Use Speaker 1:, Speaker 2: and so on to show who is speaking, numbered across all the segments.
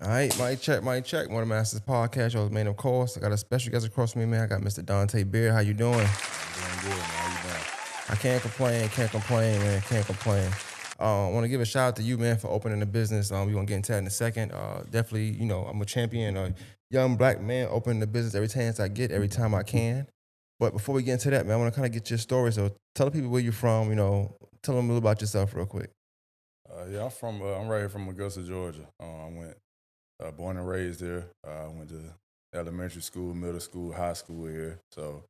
Speaker 1: All right, mic check. One of the Masters podcast. Y'all's man, of course. I got a special guest across from me, man. I got Mr. Dante Beard. How you doing?
Speaker 2: I'm doing good, man. How you doing?
Speaker 1: I can't complain, man. Can't complain. I want to give a shout out to you, man, for opening the business. We gonna get into that in a second. Definitely, I'm a champion, a young black man opening the business every chance I get, every time I can. But before we get into that, man, I want to kind of get your story. So tell the people where you're from. Tell them a little about yourself real quick.
Speaker 2: Yeah, I'm right here from Augusta, Georgia. I went born and raised here. I went to elementary school, middle school, high school here. So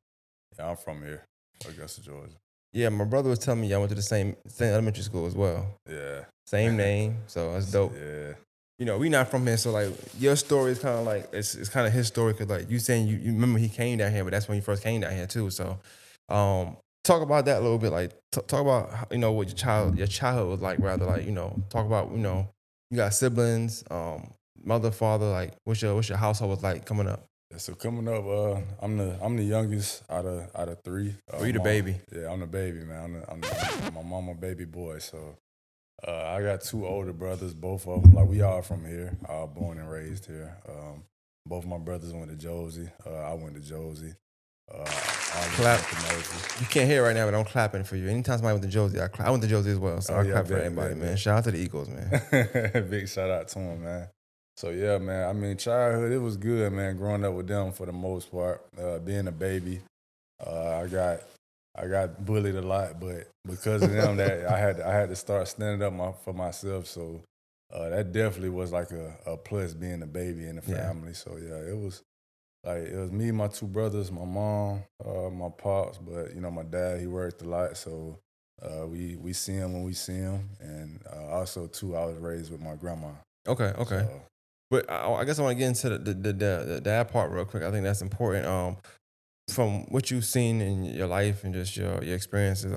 Speaker 2: yeah, I'm from here, Augusta, Georgia.
Speaker 1: Yeah, my brother was telling me I went to the same elementary school as well.
Speaker 2: Yeah.
Speaker 1: Same name, so that's dope.
Speaker 2: Yeah.
Speaker 1: We not from here, so like your story is kind of like it's kind of his story because like you saying you remember he came down here, but that's when you first came down here too. So, talk about that a little bit. Like talk about what your childhood was like. Rather like talk about you got siblings, mother, father. Like what's your household was like coming up?
Speaker 2: Yeah, so coming up, I'm the youngest out of three.
Speaker 1: You the baby?
Speaker 2: Yeah, I'm the baby, man. I'm my mama baby boy. So I got two older brothers, both of them. Like we all from here, all born and raised here. Both my brothers went to Josie. I went to Josie.
Speaker 1: Clap. You can't hear right now, but I'm clapping for you. Anytime somebody went to Josie, I went to Josie as well. So I clap for everybody, man. Shout out to the Eagles, man.
Speaker 2: Big shout out to them, man. So yeah, man. I mean, childhood it was good, man. Growing up with them for the most part. Being a baby, I got bullied a lot, but because of them, that I had to start standing up for myself. So that definitely was like a plus being a baby in the family. So yeah, it was me, my two brothers, my mom, my pops, but my dad he worked a lot, so we see him when we see him, and also too I was raised with my grandma.
Speaker 1: Okay.
Speaker 2: So,
Speaker 1: But I guess I want to get into the dad part real quick. I think that's important. From what you've seen in your life and just your experiences,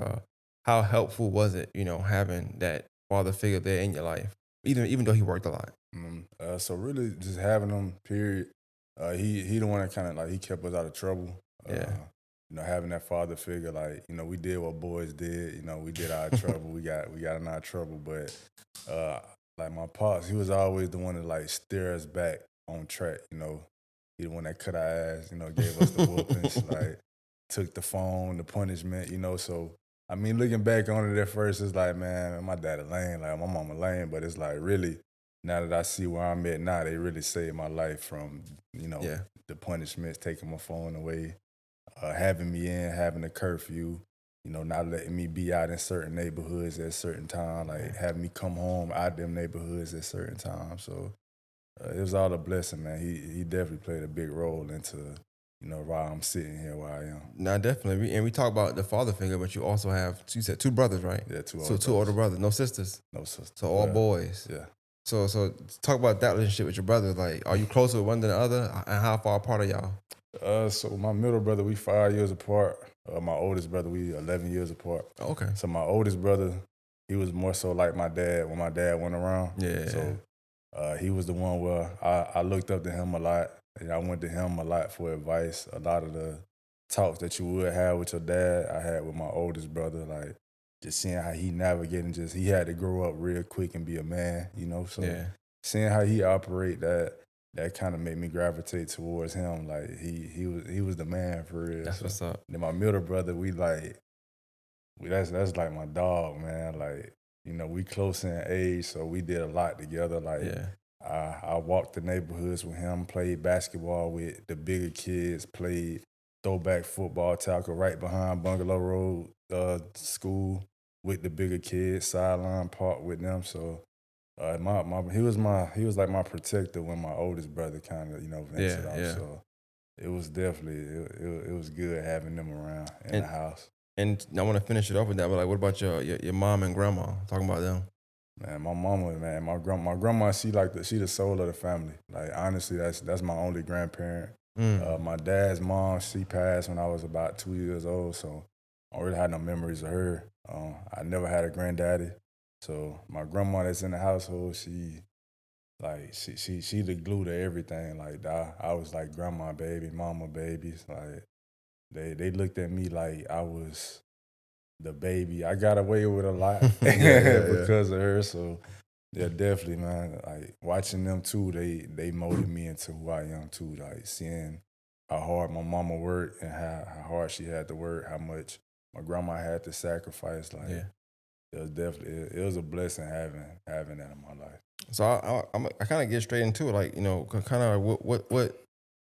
Speaker 1: how helpful was it, having that father figure there in your life, even though he worked a lot?
Speaker 2: So really, just having him. Period. He the one that kind of like he kept us out of trouble. Having that father figure, like we did what boys did. We did our trouble. We got in our trouble, but like my pops, he was always the one to like steer us back on track. He the one that cut our ass. Gave us the whoopings. Like took the phone, the punishment. So I mean, looking back on it at first, it's like, man, my dad a lame, like my mama lame, but it's like really. Now that I see where I'm at now, they really saved my life from, the punishments, taking my phone away, having me in, having a curfew, not letting me be out in certain neighborhoods at a certain time, like having me come home out them neighborhoods at certain times. So it was all a blessing, man. He definitely played a big role into, why I'm sitting here where I am.
Speaker 1: No, definitely. We talk about the father figure, but you also have, you said two brothers, right?
Speaker 2: Yeah, two
Speaker 1: older brothers. No sisters?
Speaker 2: No sisters.
Speaker 1: So all boys?
Speaker 2: Yeah.
Speaker 1: So talk about that relationship with your brother. Like, are you closer with one than the other? And how far apart are y'all?
Speaker 2: So my middle brother, we 5 years apart. My oldest brother, we 11 years apart.
Speaker 1: Okay.
Speaker 2: So my oldest brother, he was more so like my dad when my dad went around.
Speaker 1: Yeah.
Speaker 2: So he was the one where I looked up to him a lot. And I went to him a lot for advice. A lot of the talks that you would have with your dad, I had with my oldest brother. Like just seeing how he navigated, he had to grow up real quick and be a man, So seeing how he operate that kind of made me gravitate towards him. Like he was the man for real.
Speaker 1: That's what's up.
Speaker 2: Then my middle brother, that's like my dog, man. Like, we close in age, so we did a lot together. Like I walked the neighborhoods with him, played basketball with the bigger kids, played throwback football tackle right behind Bungalow Road school with the bigger kids, sideline park with them. So he was like my protector when my oldest brother kind of ventured off. So it was definitely it was good having them around in the house.
Speaker 1: And I want to finish it off with that, but like, what about your mom and grandma? Talking about them.
Speaker 2: Man, my mama, man, my grandma, she the soul of the family. Like honestly, that's my only grandparent. My dad's mom, she passed when I was about 2 years old, so I don't really have no memories of her. I never had a granddaddy, so my grandma that's in the household, she the glue to everything. Like I was like grandma baby, mama babies. Like they looked at me like I was the baby. I got away with a lot because of her. So Yeah, definitely, man. Like watching them too, they molded me into who I am too. Like seeing how hard my mama worked and how hard she had to work, how much my grandma had to sacrifice. Like
Speaker 1: Yeah.
Speaker 2: it was definitely it was a blessing having that in my life.
Speaker 1: So I kind of get straight into it, like kind of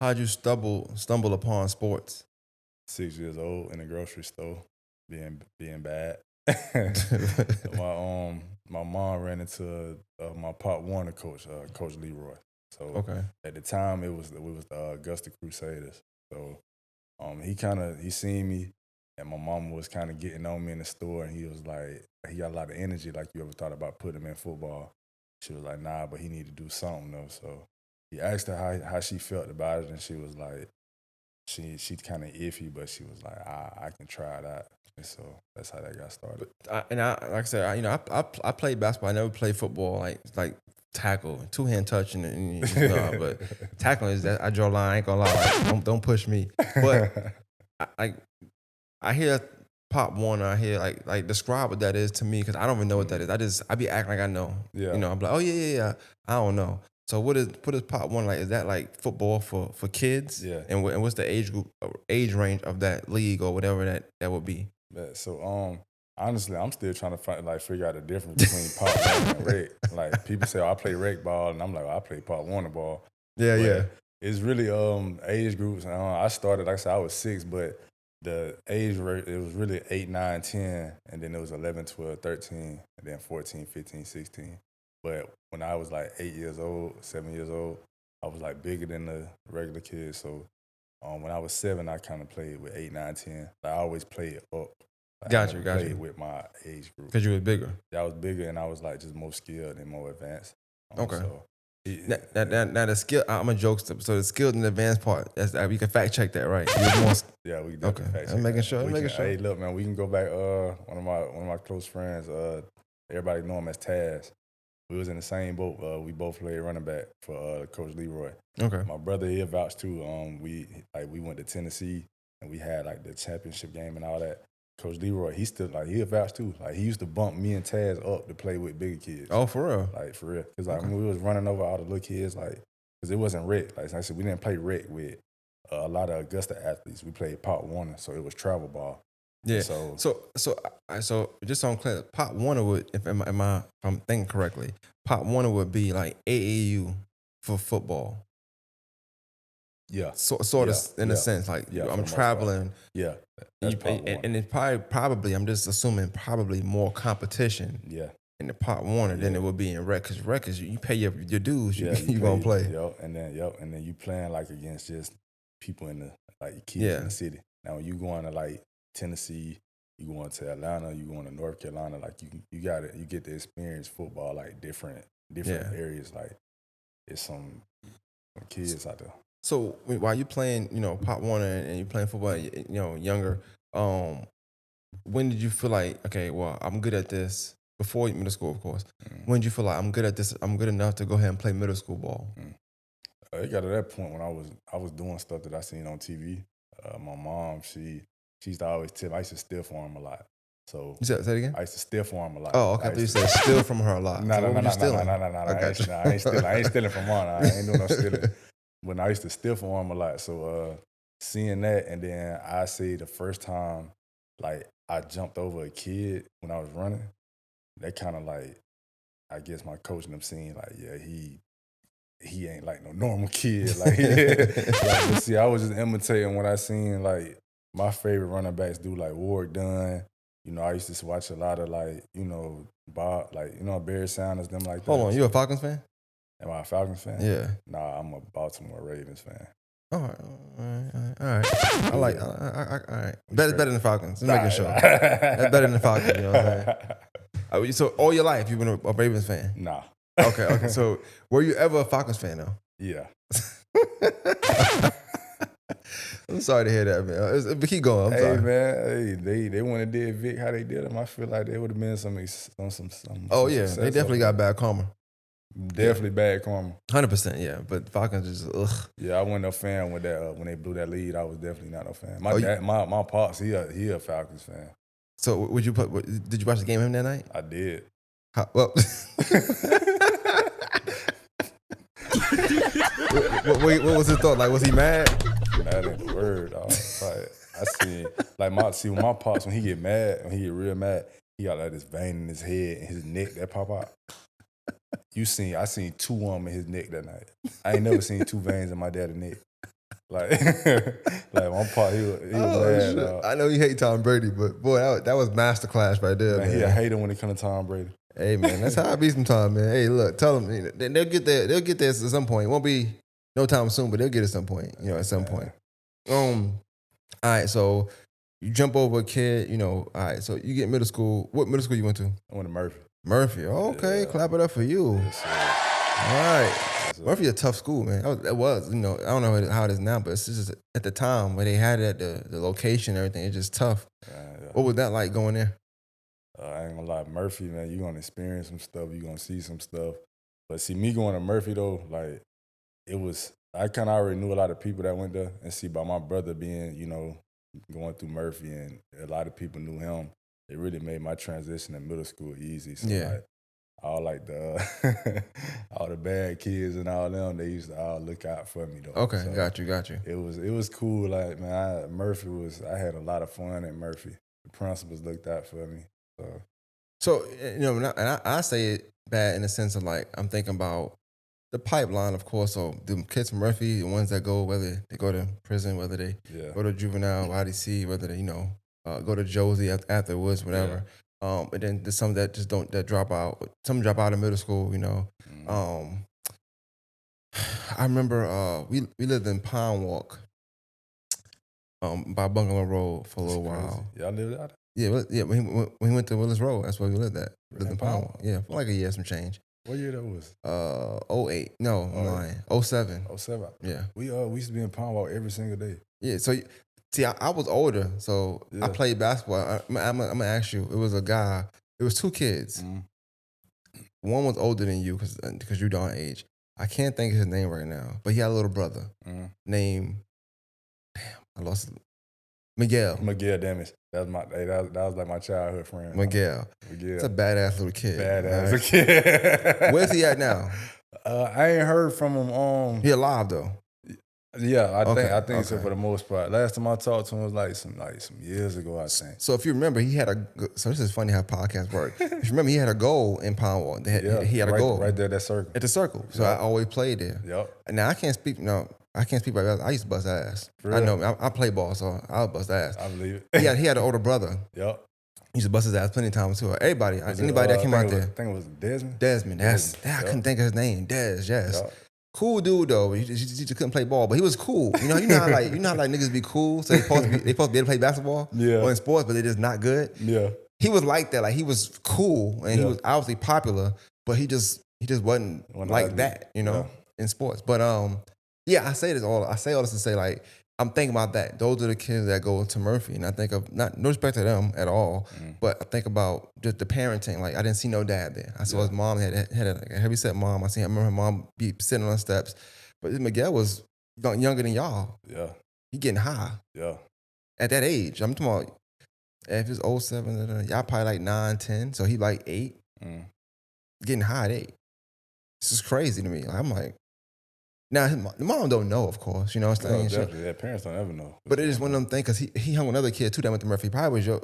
Speaker 1: how'd you stumble upon sports?
Speaker 2: 6 years old in the grocery store, being bad. My mom ran into my Pop Warner coach, Coach Leroy. So
Speaker 1: Okay.
Speaker 2: at the time it was the Augusta Crusaders. So he seen me, and my mom was kind of getting on me in the store, and he was like, he got a lot of energy. Like, you ever thought about putting him in football? She was like, nah, but he need to do something though. So he asked her how she felt about it, and she was like, she kind of iffy, but she was like, I can try it out. And so that's how that got started.
Speaker 1: Like I said, I played basketball. I never played football, like tackle, two hand touching, but tackling is that I draw a line. I ain't gonna lie, like, don't push me. But I hear Pop Warner. I hear like describe what that is to me, because I don't even know what that is. I be acting like I know.
Speaker 2: Yeah.
Speaker 1: I'm like, oh yeah. I don't know. So what is Pop Warner like? Is that like football for kids?
Speaker 2: Yeah.
Speaker 1: And what's the age range of that league or whatever that would be?
Speaker 2: Yeah, so honestly, I'm still trying to figure out the difference between Pop Warner and rec. Like, people say, I play rec ball, and I'm like, I play Pop Warner ball.
Speaker 1: Yeah,
Speaker 2: but
Speaker 1: yeah.
Speaker 2: It's really age groups. I started, like I said, I was 6, but the age rate, it was really 8, 9, 10, and then it was 11, 12, 13, and then 14, 15, 16. But when I was like 8 years old, 7 years old, I was like bigger than the regular kids. So when I was 7, I kind of played with 8, 9, 10. I always played up.
Speaker 1: Got
Speaker 2: I
Speaker 1: you.
Speaker 2: played with my age group.
Speaker 1: Because you were bigger.
Speaker 2: Yeah, I was bigger, and I was like just more skilled and more advanced.
Speaker 1: Okay.
Speaker 2: So,
Speaker 1: now the skill, I'm a jokester. So the skilled and advanced part, we can fact check that, right?
Speaker 2: Yeah, we definitely fact check.
Speaker 1: I'm making sure.
Speaker 2: Hey, look, man, we can go back. One of my close friends, everybody know him as Taz. We was in the same boat. We both played running back for Coach Leroy.
Speaker 1: Okay.
Speaker 2: My brother here vouched too. We went to Tennessee, and we had like the championship game and all that. Coach Leroy, he vouched too. Like, he used to bump me and Taz up to play with bigger kids.
Speaker 1: Oh, for real?
Speaker 2: Like, for real. Because when we was running over all the little kids, because it wasn't rec. Like I said, we didn't play rec with a lot of Augusta athletes. We played Pop Warner, so it was travel ball.
Speaker 1: Yeah.
Speaker 2: So
Speaker 1: just on clear, Pop Warner would, if I'm thinking correctly, Pop Warner would be like AAU for football.
Speaker 2: Yeah.
Speaker 1: Sort of in a sense, like I'm traveling.
Speaker 2: Yeah.
Speaker 1: And it's probably I'm just assuming probably more competition.
Speaker 2: Yeah.
Speaker 1: In the Pop Warner than it would be in rec, because rec is you pay your dues, you gonna play.
Speaker 2: And then you playing like against just people in the kids in the city. Now when you going to like Tennessee, you going to Atlanta, you going to North Carolina, like you get to experience football like different areas. Like, it's some kids out there.
Speaker 1: So while you playing, Pop Warner and you playing football, younger, when did you feel like, okay, well, I'm good at this? Before middle school, of course. When did you feel like I'm good at this? I'm good enough to go ahead and play middle school ball?
Speaker 2: It got to that point when I was doing stuff that I seen on TV. My mom, she used to always tell me, I used to steal from him a lot. So
Speaker 1: you said, say it again?
Speaker 2: I used to steal from him a lot.
Speaker 1: Oh, okay. I thought you said steal from her a lot.
Speaker 2: No. I ain't stealing from her. I ain't doing no stealing. When I used to steal from him a lot. So seeing that, and then I say the first time, like, I jumped over a kid when I was running, that kind of like, I guess my coach and them seen like, yeah, he ain't like no normal kid. Like, but see, I was just imitating what I seen like my favorite running backs do, like Ward Dunn. I used to watch a lot of Bob, Barry Sanders, them like that.
Speaker 1: Hold on, you a Falcons fan?
Speaker 2: Am I a Falcons fan?
Speaker 1: Yeah.
Speaker 2: Nah, I'm a Baltimore Ravens fan.
Speaker 1: All right. All right. Better than the Falcons. Just making sure. That's better than the Falcons. You know what I'm saying? So all your life you've been a Ravens fan?
Speaker 2: Nah.
Speaker 1: Okay. So were you ever a Falcons fan though?
Speaker 2: Yeah.
Speaker 1: I'm sorry to hear that, man. But keep going. I'm sorry.
Speaker 2: Man. They wouldn't have did Vic how they did him. I feel like they would have been some.
Speaker 1: Oh yeah, they definitely got bad karma.
Speaker 2: Definitely bad karma.
Speaker 1: 100%, yeah. But Falcons just ugh.
Speaker 2: Yeah, I wasn't a fan with that when they blew that lead. I was definitely not a fan. My pops, he a Falcons fan.
Speaker 1: So did you watch the game with him that night?
Speaker 2: I did.
Speaker 1: Well, What was his thought? Like, was he mad?
Speaker 2: Mad ain't the word. Like I seen like when my pops when he get mad, when he get real mad, he got like this vein in his head and his neck that pop out. I seen 2 of them in his neck that night. I ain't never seen 2 veins in my dad's neck. Like, like one part, he was mad.
Speaker 1: I know you hate Tom Brady, but boy, that was masterclass right there, man.
Speaker 2: He a hater when it comes to Tom Brady.
Speaker 1: Hey, man, that's how I be sometimes, man. Hey, look, tell them they'll get there. They'll get there at some point. It won't be no time soon, but they'll get it at some point. At some point. All right, so you jump over a kid. All right, so you get middle school. What middle school you went to?
Speaker 2: I went to Murphy.
Speaker 1: Murphy. Okay, clap it up for you.
Speaker 2: Yes,
Speaker 1: all right. Yes, Murphy a tough school, man. It was, I don't know how it is now, but it's just at the time where they had it at the location and everything, it's just tough. Yeah. What was that like going there?
Speaker 2: I ain't gonna lie, Murphy, man, you're gonna experience some stuff, you're gonna see some stuff. But see, me going to Murphy though, like, I kind of already knew a lot of people that went there. And see, by my brother being, going through Murphy and a lot of people knew him, it really made my transition in middle school easy. So, like, all the bad kids and all them, they used to all look out for me though.
Speaker 1: Okay,
Speaker 2: so
Speaker 1: got you.
Speaker 2: It was cool. Like, man, I had a lot of fun at Murphy. The principals looked out for me.
Speaker 1: So and I say it bad in the sense of like I'm thinking about the pipeline, of course. So the kids from Murphy, the ones that go, whether they go to prison, whether they go to juvenile, IDC, whether they go to Josie afterwards, whatever. Yeah. And then there's some that just that drop out. Some drop out of middle school. I remember we lived in Pine Walk, by Bungalow Road for a little while.
Speaker 2: Y'all lived out there?
Speaker 1: Yeah. When he went to Willis Road, that's where we lived at. We lived in Pine Walk. Yeah, for like a year, some change.
Speaker 2: What year that was?
Speaker 1: 08. No, I'm lying. 07.
Speaker 2: 07.
Speaker 1: Yeah.
Speaker 2: We used to be in Pine Walk every single day.
Speaker 1: Yeah. So see, I was older, so I played basketball. I'm gonna ask you. It was a guy. It was 2 kids. Mm-hmm. One was older than you because you're darn age. I can't think of his name right now, but he had a little brother named. Damn, I lost it. Miguel.
Speaker 2: Damn it. That was like my childhood friend.
Speaker 1: Miguel. It's a badass little kid.
Speaker 2: Badass little kid.
Speaker 1: Where's he at now?
Speaker 2: I ain't heard from him.
Speaker 1: He alive though.
Speaker 2: Yeah, I think so for the most part. Last time I talked to him was like some years ago, I think.
Speaker 1: So if you remember, so this is funny how podcasts work. If you remember, he had a goal in Pine Walk. He had a goal
Speaker 2: right there, that circle.
Speaker 1: At the circle. So I always played there.
Speaker 2: Yep.
Speaker 1: Now I can't speak about that. I used to bust ass. I know. I play ball, so I'll bust ass.
Speaker 2: I believe it.
Speaker 1: He had an older brother.
Speaker 2: Yep.
Speaker 1: He used to bust his ass plenty of times too. Anybody that came out there.
Speaker 2: I think it was Desmond.
Speaker 1: Desmond. I couldn't think of his name. Yes. Yep. Cool dude though. He just couldn't play ball, but he was cool. You know how niggas be cool. So they supposed to be able to play basketball or in sports, but they're just not good.
Speaker 2: Yeah.
Speaker 1: He was like that. Like he was cool and he was obviously popular, but he just wasn't like that. In sports. But I say all this to say like I'm thinking about that. Those are the kids that go to Murphy, and I think of no respect to them at all, but I think about just the parenting. Like I didn't see no dad there. I saw his mom had a heavy set mom. I remember her mom be sitting on the steps, but Miguel was younger than y'all.
Speaker 2: Yeah,
Speaker 1: he getting high.
Speaker 2: Yeah,
Speaker 1: at that age. I'm talking about if it's 07, y'all probably like 9, 10, so he like 8, getting high at 8. This is crazy to me. I'm like. Now, the mom don't know, of course. You know what I'm saying?
Speaker 2: Definitely. Yeah, parents don't ever know.
Speaker 1: But it is one of them things, because he hung with another kid, too, that went to Murphy. He probably was your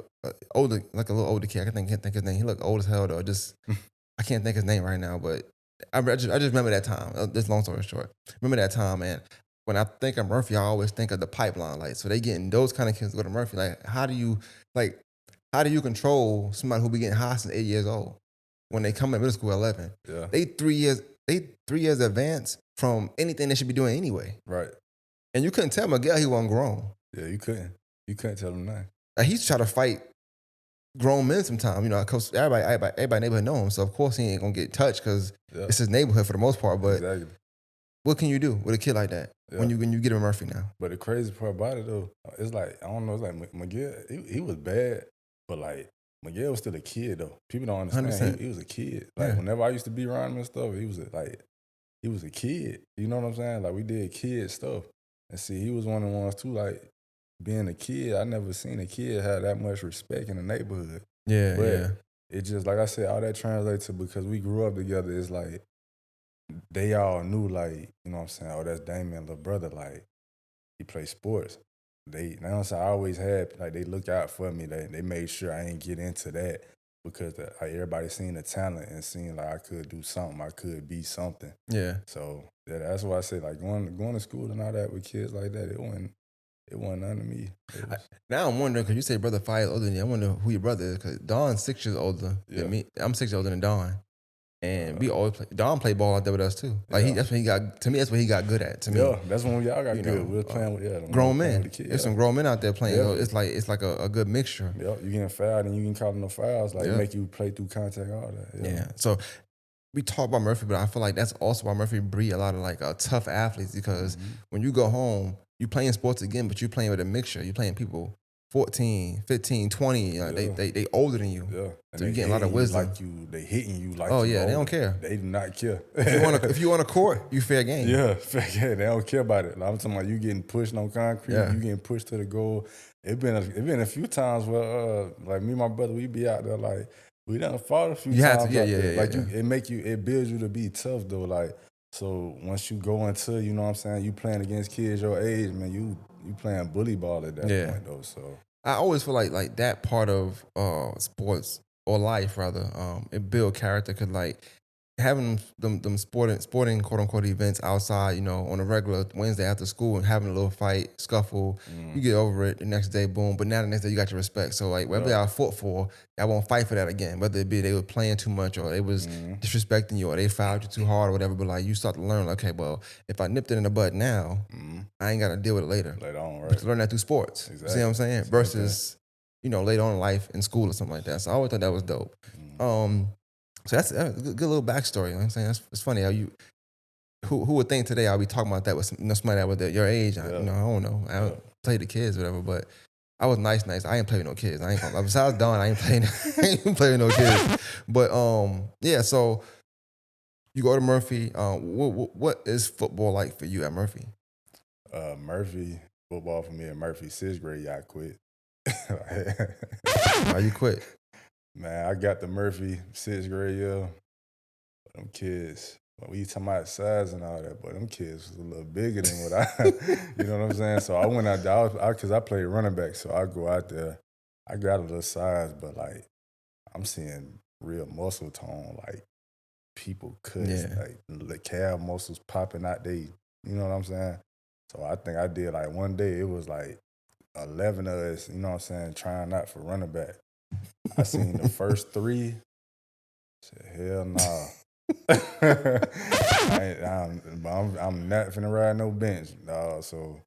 Speaker 1: older, like a little older kid. I can't think his name. He looked old as hell, though. I can't think his name right now, but I just remember that time. This long story short. Remember that time, man. When I think of Murphy, I always think of the pipeline. Like, so they getting those kind of kids to go to Murphy. Like, how do you control somebody who be getting high since 8 years old when they come in middle school at 11?
Speaker 2: Yeah.
Speaker 1: They 3 years advanced from anything they should be doing anyway.
Speaker 2: Right.
Speaker 1: And you couldn't tell Miguel he wasn't grown.
Speaker 2: Yeah, you couldn't. You couldn't tell him nothing.
Speaker 1: Like he's trying to fight grown men sometimes. Because everybody in the neighborhood know him, so of course he ain't gonna get touched because it's his neighborhood for the most part. But what can you do with a kid like that when you get him Murphy now?
Speaker 2: But the crazy part about it though, it's like I don't know. It's like Miguel, he was bad, but like Miguel was still a kid though. People don't understand. He was a kid. Like whenever I used to be around him and stuff, he was a kid. You know what I'm saying? Like we did kid stuff. And see, he was one of the ones too, like being a kid, I never seen a kid have that much respect in the neighborhood.
Speaker 1: Yeah,
Speaker 2: It just, like I said, all that translates to because we grew up together. It's like they all knew, like, you know what I'm saying, oh, that's Damien, little brother, like, he plays sports. They now so I always had like they look out for me. They made sure I ain't get into that because like everybody seen the talent and seen like I could do something, I could be something.
Speaker 1: Yeah.
Speaker 2: So yeah, that's why I say like going to school and all that with kids like that, it wasn't none of me.
Speaker 1: Now I'm wondering because you say brother 5 years older than you. I wonder who your brother is because Don's 6 years older than me. I'm 6 years older than Don. And we always play. Don played ball out there with us too. Like that's what he got. To me, that's what he got good at. To me,
Speaker 2: yeah, that's when y'all got
Speaker 1: you
Speaker 2: good.
Speaker 1: know,
Speaker 2: We was playing with
Speaker 1: grown men.
Speaker 2: With the kids,
Speaker 1: There's some grown men out there playing. So it's like a good mixture.
Speaker 2: Yeah, you getting fouled and you can call no fouls. Like make you play through contact, all that.
Speaker 1: Yeah. So we talk about Murphy, but I feel like that's also why Murphy breed a lot of like tough athletes because when you go home, you playing sports again, but you playing with a mixture. You playing people 14, 15, 20. You know, they older than you.
Speaker 2: Yeah.
Speaker 1: And so you getting a lot of wisdom.
Speaker 2: They hitting you like
Speaker 1: oh
Speaker 2: you
Speaker 1: yeah,
Speaker 2: older.
Speaker 1: They don't care.
Speaker 2: They do not care.
Speaker 1: if you on a court, you fair game.
Speaker 2: Yeah, fair game. They don't care about it. Like, I'm talking about you getting pushed on concrete, you getting pushed to the goal. It been a few times where like me and my brother, we be out there like we done fought a few times. It builds you to be tough though. Like so once you go into, you know what I'm saying, you playing against kids your age, man, you playing bully ball at that point though. So
Speaker 1: I always feel like that part of sports or life rather, it build character because like having them sporting quote unquote events outside, you know, on a regular Wednesday after school and having a little fight, scuffle, you get over it the next day, boom. But now the next day you got your respect. So like whatever y'all fought for, I won't fight for that again. Whether it be they were playing too much or they was disrespecting you or they fouled you too hard or whatever. But like you start to learn, like, okay, well, if I nipped it in the bud now, I ain't got to deal with it later.
Speaker 2: Later on, right?
Speaker 1: But to learn that through sports. Exactly. You see what I'm saying? Versus, you know, later on in life in school or something like that. So I always thought that was dope. So that's a good little backstory. You know what I'm saying? It's funny how you, who would think today I'll be talking about that with somebody that was your age. I don't know. I don't play the kids or whatever, but I was nice. I ain't play with no kids. I ain't gonna, besides Dawn, I ain't playing with no kids. But yeah, so you go to Murphy. What is football like for you at Murphy?
Speaker 2: Murphy, football for me at Murphy, 6th grade, I quit.
Speaker 1: Why you quit?
Speaker 2: Man, I got the Murphy 6th grade year. Them kids, we talking about size and all that, but them kids was a little bigger than what you know what I'm saying? So I went out there, because I played running back, so I go out there. I got a little size, but like, I'm seeing real muscle tone, like people like the calf muscles popping out they, you know what I'm saying? So I think I did like one day, it was like 11 of us, you know what I'm saying, trying out for running back. I seen the first 3, said, hell nah. I'm not finna ride no bench, dog. So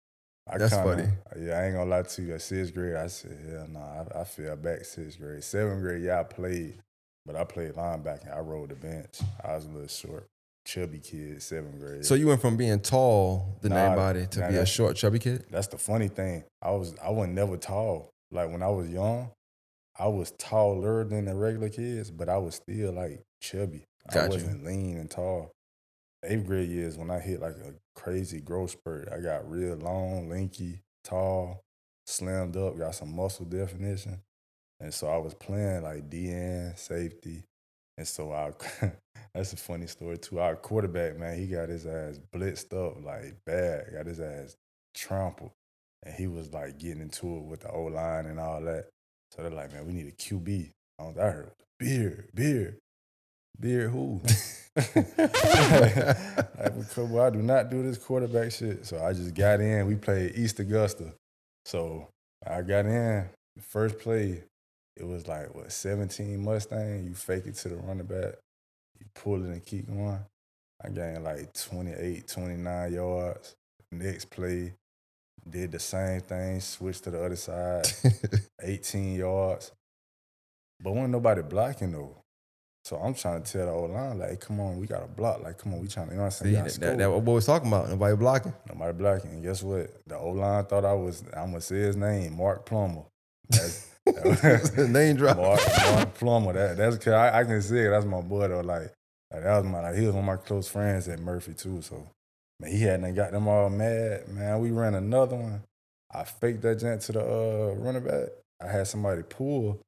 Speaker 1: that's funny.
Speaker 2: Yeah, I ain't gonna lie to you. At 6th grade, I said, hell nah. I fell back 6th grade. 7th grade, I played, but I played linebacker. I rode the bench. I was a little short, chubby kid, 7th grade.
Speaker 1: So you went from being tall than everybody to be a short, chubby kid?
Speaker 2: That's the funny thing. I wasn't never tall. Like when I was young, I was taller than the regular kids, but I was still like chubby. I wasn't lean and tall. 8th grade years when I hit like a crazy growth spurt. I got real long, lanky, tall, slimmed up, got some muscle definition. And so I was playing like DN, safety. And so that's a funny story too. Our quarterback, man, he got his ass blitzed up like bad, got his ass trampled. And he was like getting into it with the O-line and all that. So they're like, man, we need a QB. I heard beard who? Because I do not do this quarterback shit. So I just got in. We played East Augusta. So I got in. The first play, it was like, 17 Mustang. You fake it to the running back. You pull it and keep going. I gained like 28, 29 yards. Next play, did the same thing, switched to the other side, 18 yards. But wasn't nobody blocking though. So I'm trying to tell the old line, like, come on, we got to block. Like, come on, we trying to, you know what I'm saying?
Speaker 1: That what boy was talking about. Nobody blocking.
Speaker 2: Nobody blocking. And guess what? The old line thought I'm going to say his name, Mark Plummer.
Speaker 1: Name drop.
Speaker 2: Mark Plummer. That's because I can say it. That's my boy, though. Like that was he was one of my close friends at Murphy, too. So, man, he hadn't got them all mad. Man, we ran another one. I faked that jant to the running back. I had somebody pull.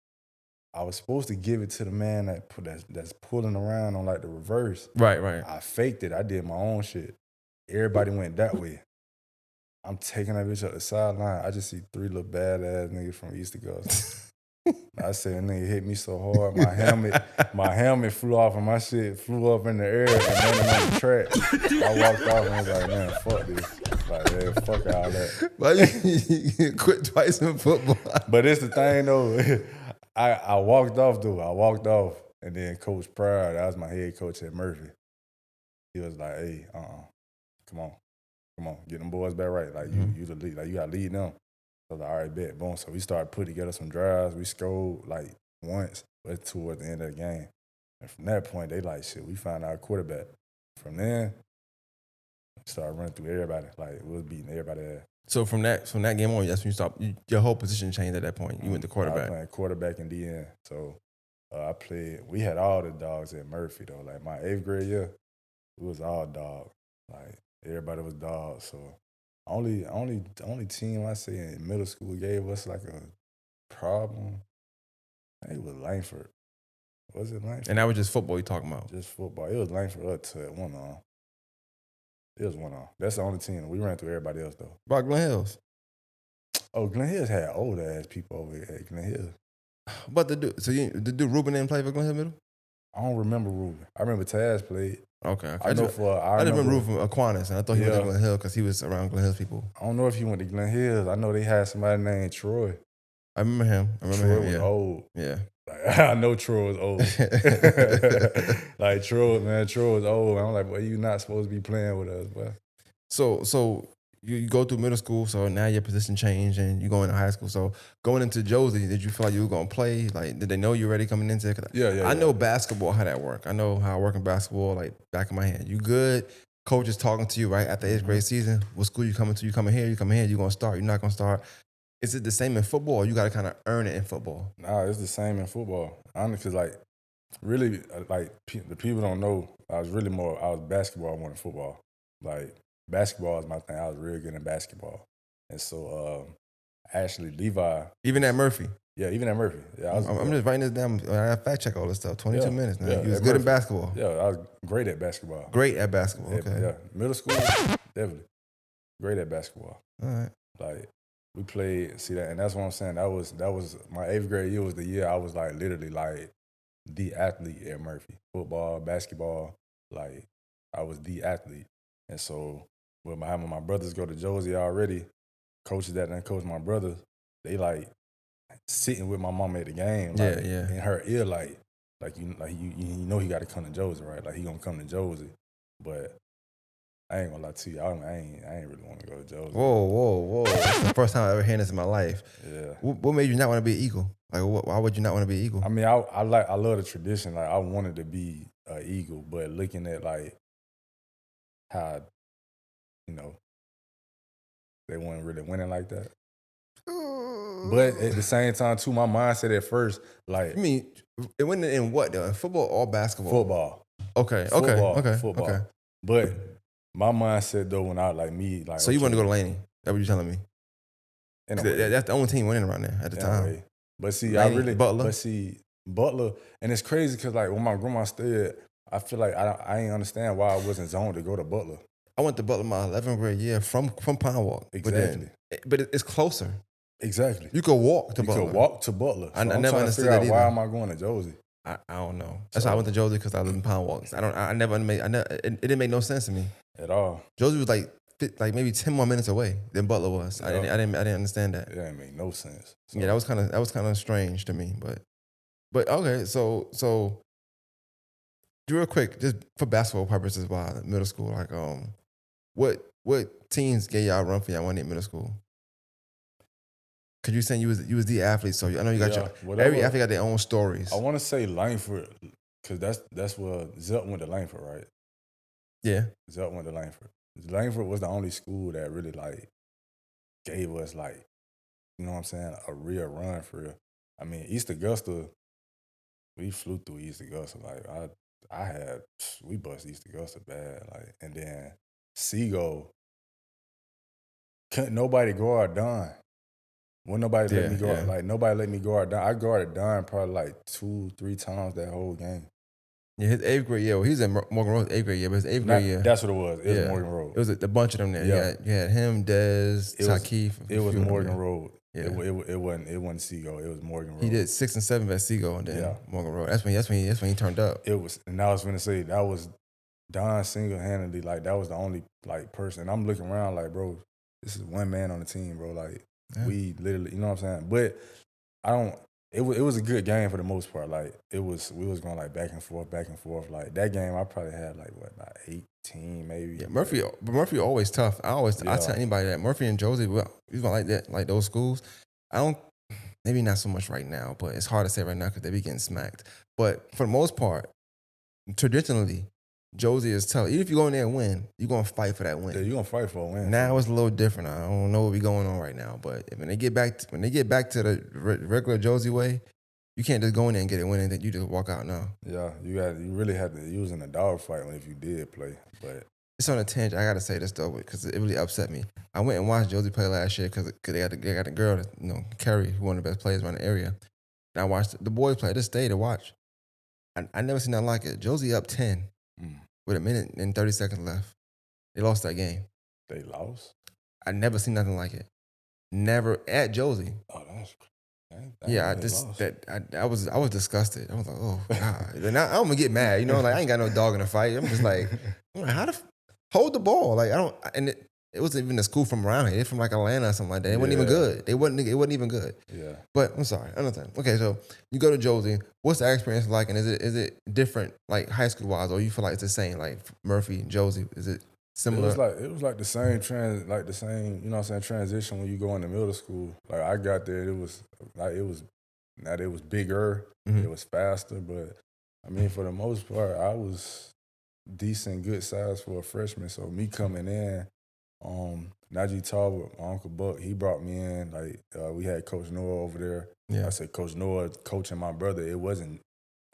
Speaker 2: I was supposed to give it to the man that's pulling around on like the reverse.
Speaker 1: Right, right.
Speaker 2: I faked it. I did my own shit. Everybody went that way. I'm taking that bitch up the sideline. I just see 3 little badass niggas from East Augusta. I said, nigga hit me so hard, my helmet flew off and my shit flew up in the air and landed on the track. I walked off and was like, man, fuck this. Like, yeah, fuck all that.
Speaker 1: Why you quit twice in football?
Speaker 2: But it's the thing though. I walked off though. I walked off, and then Coach Pryor, that was my head coach at Murphy. He was like, "Hey, come on, get them boys back right. Like you the lead. Like you got to lead them." I was like, "All right, bet, boom." So we started putting together some drives. We scored like once, but toward the end of the game. And from that point, they like, shit. We found our quarterback. From then, started running through everybody. Like we was beating everybody ass.
Speaker 1: So from that game on, that's when you stopped. Your whole position changed at that point. You went to quarterback.
Speaker 2: I was playing quarterback and DN. So I played. We had all the dogs at Murphy though. Like my 8th grade year, it was all dog. Like everybody was dogs. So only team I say in middle school gave us like a problem. I think it was Langford. Was it Langford?
Speaker 1: And that was just football you talking about?
Speaker 2: Just football. It was Langford up to one on. It was one on. That's the only team. We ran through everybody else though.
Speaker 1: About Glen Hills.
Speaker 2: Oh, Glen Hills had old ass people over at Glen Hills.
Speaker 1: But the dude Ruben didn't play for Glen Hill Middle?
Speaker 2: I don't remember Ruben. I remember Taz played.
Speaker 1: Okay.
Speaker 2: I just
Speaker 1: remember Ruben from Aquinas, and I thought he went to Glen Hill because he was around Glen Hills people.
Speaker 2: I don't know if he went to Glen Hills. I know they had somebody named Troy.
Speaker 1: I remember him.
Speaker 2: Troy was old.
Speaker 1: Yeah.
Speaker 2: Like, I know Troy was old. Like Troy was old. I'm like, well, you not supposed to be playing with us, boy.
Speaker 1: So you go through middle school, so now your position changed and you go into high school. So going into Josie, did you feel like you were going to play? Like, did they know you were ready coming into it?
Speaker 2: Yeah.
Speaker 1: I know basketball, how that work. I know how I work in basketball, like back of my hand. You good? Coach is talking to you right after 8th grade season. What school you coming to? You coming here? You coming here? You going to start? You're not going to start? Is it the same in football or you got to kind of earn it in football?
Speaker 2: Nah, it's the same in football. Honestly, because like, really, like, the people don't know, I was basketball more than football. Like, basketball is my thing. I was real good in basketball. And so, actually, Levi.
Speaker 1: Even at Murphy?
Speaker 2: Yeah, even at Murphy. Yeah,
Speaker 1: I'm just writing this down. I fact check all this stuff. 22 minutes now.
Speaker 2: Yeah,
Speaker 1: you was good in basketball?
Speaker 2: Yeah, I was great at basketball.
Speaker 1: Great at basketball, okay.
Speaker 2: Yeah, middle school, definitely. Great at basketball.
Speaker 1: All right.
Speaker 2: Like, we played, see that, and that's what I'm saying. That was my 8th grade year was the year I was like literally like the athlete at Murphy. Football, basketball, like I was the athlete. And so with having my brothers go to Josie already, coaches that done coach my brothers, they like sitting with my mama at the game, like in her ear, like you know he got to come to Josie, right? Like he gonna come to Josie, but I ain't gonna lie to you, I ain't really want to go to Josie.
Speaker 1: Whoa! That's the first time I ever heard this in my life.
Speaker 2: Yeah.
Speaker 1: What made you not want to be an Eagle? Like, why would you not want to be an Eagle?
Speaker 2: I mean, I love the tradition. Like, I wanted to be an Eagle, but looking at like how, you know, they weren't really winning like that. But at the same time, too, my mindset at first, like,
Speaker 1: I mean, it went in what though? In football or basketball?
Speaker 2: Football.
Speaker 1: Okay.
Speaker 2: Football. But my mindset though, when I
Speaker 1: so you want to go to Laney? That's what you're telling me. That's the only team winning around there at the time.
Speaker 2: But see,
Speaker 1: Laney, Butler.
Speaker 2: But see, Butler, and it's crazy because like when my grandma stayed, I feel like I ain't understand why I wasn't zoned to go to Butler.
Speaker 1: I went to Butler my 11th grade year from Pine Walk.
Speaker 2: Exactly.
Speaker 1: But it's closer.
Speaker 2: Exactly.
Speaker 1: You could walk to Butler.
Speaker 2: You could walk to Butler. So
Speaker 1: I never understood that either.
Speaker 2: Why am I going to Josie?
Speaker 1: I don't know. That's why I went to Josie because I live in Pine Walk. It didn't make no sense to me
Speaker 2: at all.
Speaker 1: Josie was like maybe 10 more minutes away than Butler was. I didn't understand that.
Speaker 2: It didn't make no sense. So.
Speaker 1: Yeah, that was kind of strange to me. But okay, so real quick, just for basketball purposes, while middle school, like what teams gave y'all a run for y'all when in middle school? Cause you saying you was the athlete, so I know you got every athlete got their own stories.
Speaker 2: I want to say Langford, cause that's where Zelt went to Langford, right?
Speaker 1: Yeah,
Speaker 2: Zelt went to Langford. Langford was the only school that really like gave us like, you know what I'm saying, a real run for real. I mean, East Augusta, we flew through East Augusta. Like we bust East Augusta bad. Like, and then Seagull, couldn't nobody guard Don. When nobody let me go,
Speaker 1: Yeah.
Speaker 2: like nobody let me guard Don. I guarded Don probably like 2-3 times that whole game.
Speaker 1: Yeah, his 8th grade year. Well, he's in Morgan Road's 8th grade year, but his 8th grade year.
Speaker 2: That's what it was. It was
Speaker 1: Yeah.
Speaker 2: Morgan Road.
Speaker 1: It was a bunch of them there.
Speaker 2: Yeah.
Speaker 1: You had him, Dez,
Speaker 2: It was
Speaker 1: Takif.
Speaker 2: It was Morgan Road.
Speaker 1: Yeah.
Speaker 2: It wasn't Seagull. It was Morgan Road.
Speaker 1: He did 6 and 7 at Seagull and then Morgan Road. That's when he turned up.
Speaker 2: It was, and I was gonna say that was Don single-handedly, like that was the only like person. I'm looking around like, bro, this is one man on the team, bro. Like we literally, you know what I'm saying? But I don't. It was a good game for the most part. Like we was going like back and forth. Like that game, I probably had like about 18 maybe.
Speaker 1: Yeah, Murphy always tough. I tell anybody that Murphy and Josie, he's going like that, like those schools. I don't. Maybe not so much right now, but it's hard to say right now because they be getting smacked. But for the most part, traditionally, Josie is tough. Even if you go in there and win, you're gonna fight for that win.
Speaker 2: Yeah, you're gonna fight for a win.
Speaker 1: Now it's a little different. I don't know what be going on right now, but when they get back to the regular Josie way, you can't just go in there and get a win and then you just walk out now.
Speaker 2: Yeah, you really had to use in a dog fight if you did play. But
Speaker 1: it's on a tangent. I gotta say this though because it really upset me. I went and watched Josie play last year because they got a girl, Carrie, who one of the best players around the area. And I watched the boys play. I just stayed to watch. I never seen nothing like it. Josie up 10 with a minute and 30 seconds left. They lost that game.
Speaker 2: They lost?
Speaker 1: I never seen nothing like it. Never at Josie.
Speaker 2: Oh, that's
Speaker 1: yeah. I was disgusted. I was like, oh God. And I'm gonna get mad. Like I ain't got no dog in the fight. I'm just like, how to hold the ball? Like I don't. And it wasn't even a school from around here. They're from like Atlanta or something like that. It wasn't even good. It wasn't even good.
Speaker 2: Yeah.
Speaker 1: But I'm sorry. Another thing. Okay, so you go to Josie. What's the experience like? And is it different, like high school wise, or you feel like it's the same, like Murphy, Josie? Is it similar?
Speaker 2: It was like the same transition when you go into middle school. Like I got there, it was bigger, it was faster, but I mean for the most part, I was decent, good size for a freshman. So me coming in, Najee Talbot, my Uncle Buck, he brought me in. Like we had Coach Noah over there. Yeah. I said Coach Noah coaching my brother. It wasn't,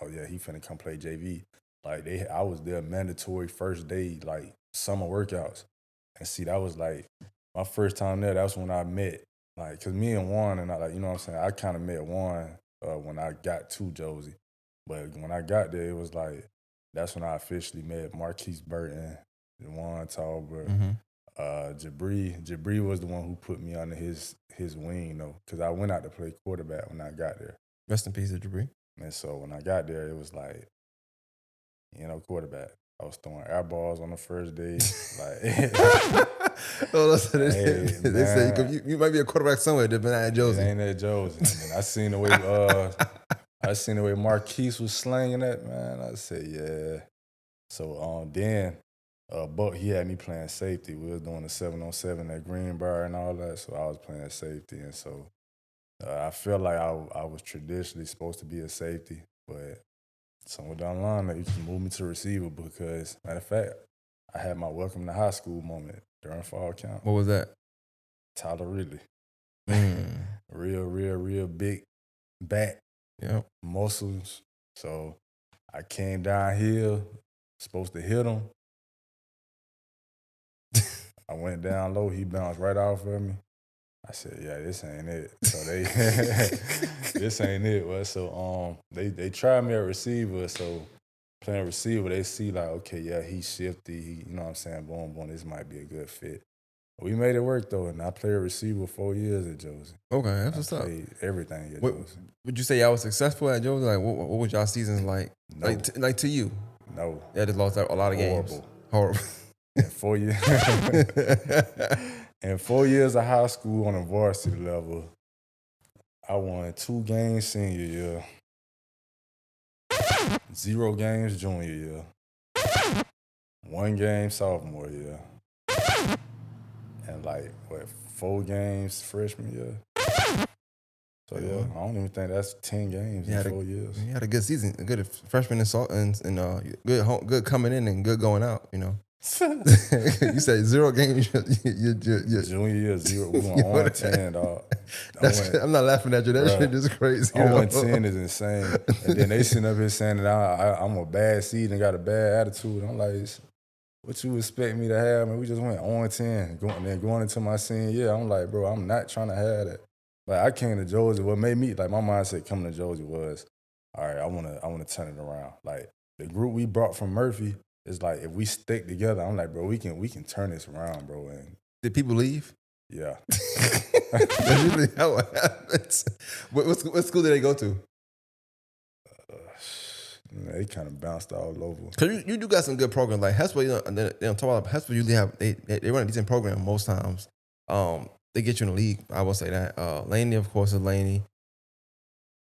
Speaker 2: oh yeah, he finna come play JV. Like I was there mandatory first day, like summer workouts. And see, that was like my first time there. That's when I met, like, cause me and Juan and I, like, you know what I'm saying. I kind of met Juan when I got to Josie, but when I got there, it was like that's when I officially met Marquise Burton, Juan Talbot. Jabri was the one who put me under his wing though, because I went out to play quarterback when I got there.
Speaker 1: Rest in peace, Jabri.
Speaker 2: And so when I got there, it was like, quarterback. I was throwing air balls on the first day.
Speaker 1: They say you might be a quarterback somewhere, but not at Josie.
Speaker 2: It ain't at Josie. And I seen the way Marquise was slanging that, man. I said, yeah. So then. Buck, he had me playing safety. We was doing the 7-on-7 at Greenbrier and all that, so I was playing safety. And so I felt like I was traditionally supposed to be a safety, but somewhere down the line, they just moved me to receiver because, matter of fact, I had my welcome to high school moment during fall camp.
Speaker 1: What was that?
Speaker 2: Tyler Ridley. Real big back, muscles. So I came downhill, supposed to hit him. I went down low. He bounced right off of me. I said, "Yeah, this ain't it." So this ain't it. Well, so they tried me at receiver. So playing receiver, they see like, okay, yeah, he's shifty. He, you know what I'm saying? Boom, this might be a good fit. We made it work though, and I played receiver 4 years at Josie.
Speaker 1: Okay, that's what's up.
Speaker 2: Everything at Josie.
Speaker 1: Would you say y'all was successful at Josie? Like, what was y'all seasons like?
Speaker 2: No.
Speaker 1: Like to you?
Speaker 2: No.
Speaker 1: Yeah, just lost a lot of games. Horrible.
Speaker 2: In 4 years, in 4 years of high school on a varsity level, I won 2 games senior year, 0 games junior year, 1 game sophomore year, and 4 games freshman year. So yeah, I don't even think that's 10 games in 4 years.
Speaker 1: You had a good season, a good freshman and good coming in and good going out. You said 0 games.
Speaker 2: Junior year 0. We went 10, dog.
Speaker 1: I'm not laughing at you. That shit is crazy.
Speaker 2: 10 is insane. And then they sitting up here saying that I'm a bad seed and got a bad attitude. I'm like, what you expect me to have? Man, we just went 10. Going into my senior year, I'm like, bro, I'm not trying to have that. Like I came to Georgia. What made me like my mindset coming to Georgia was, all right, I wanna turn it around. Like the group we brought from Murphy is like if we stick together, I'm like, bro, we can turn this around, bro. And
Speaker 1: Did people leave?
Speaker 2: yeah.
Speaker 1: That's usually how it happens. What school did they go to?
Speaker 2: They kind of bounced all over.
Speaker 1: Cause you do got some good programs. Like Hesper, they don't talk about Hesper. Usually they run a decent program most times. They get you in the league. I will say that. Laney, of course, is Laney.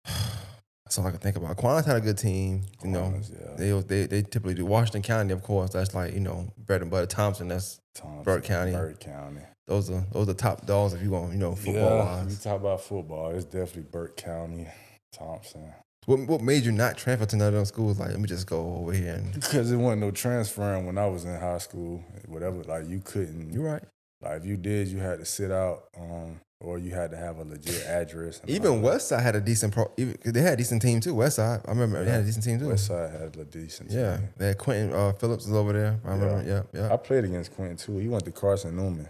Speaker 1: That's all I can think about. Aquinas had a good team. You know,
Speaker 2: yeah.
Speaker 1: they typically do. Washington County, of course, that's like bread and butter. Thompson, that's Burt County.
Speaker 2: Burt County.
Speaker 1: Those are top dogs if you want, football wise.
Speaker 2: You talk about football, it's definitely Burt County, Thompson.
Speaker 1: What made you not transfer to none of those schools? Like, let me just go over here
Speaker 2: Because there wasn't no transferring when I was in high school. Whatever, like you couldn't.
Speaker 1: You're right.
Speaker 2: Like if you did, you had to sit out, or you had to have a legit address.
Speaker 1: Even Westside had a decent they had a decent team too. Westside, I remember they had a decent team too.
Speaker 2: Westside had a decent team.
Speaker 1: Yeah, they had Quentin Phillips was over there. I remember. Yeah.
Speaker 2: I played against Quentin too. He went to Carson Newman.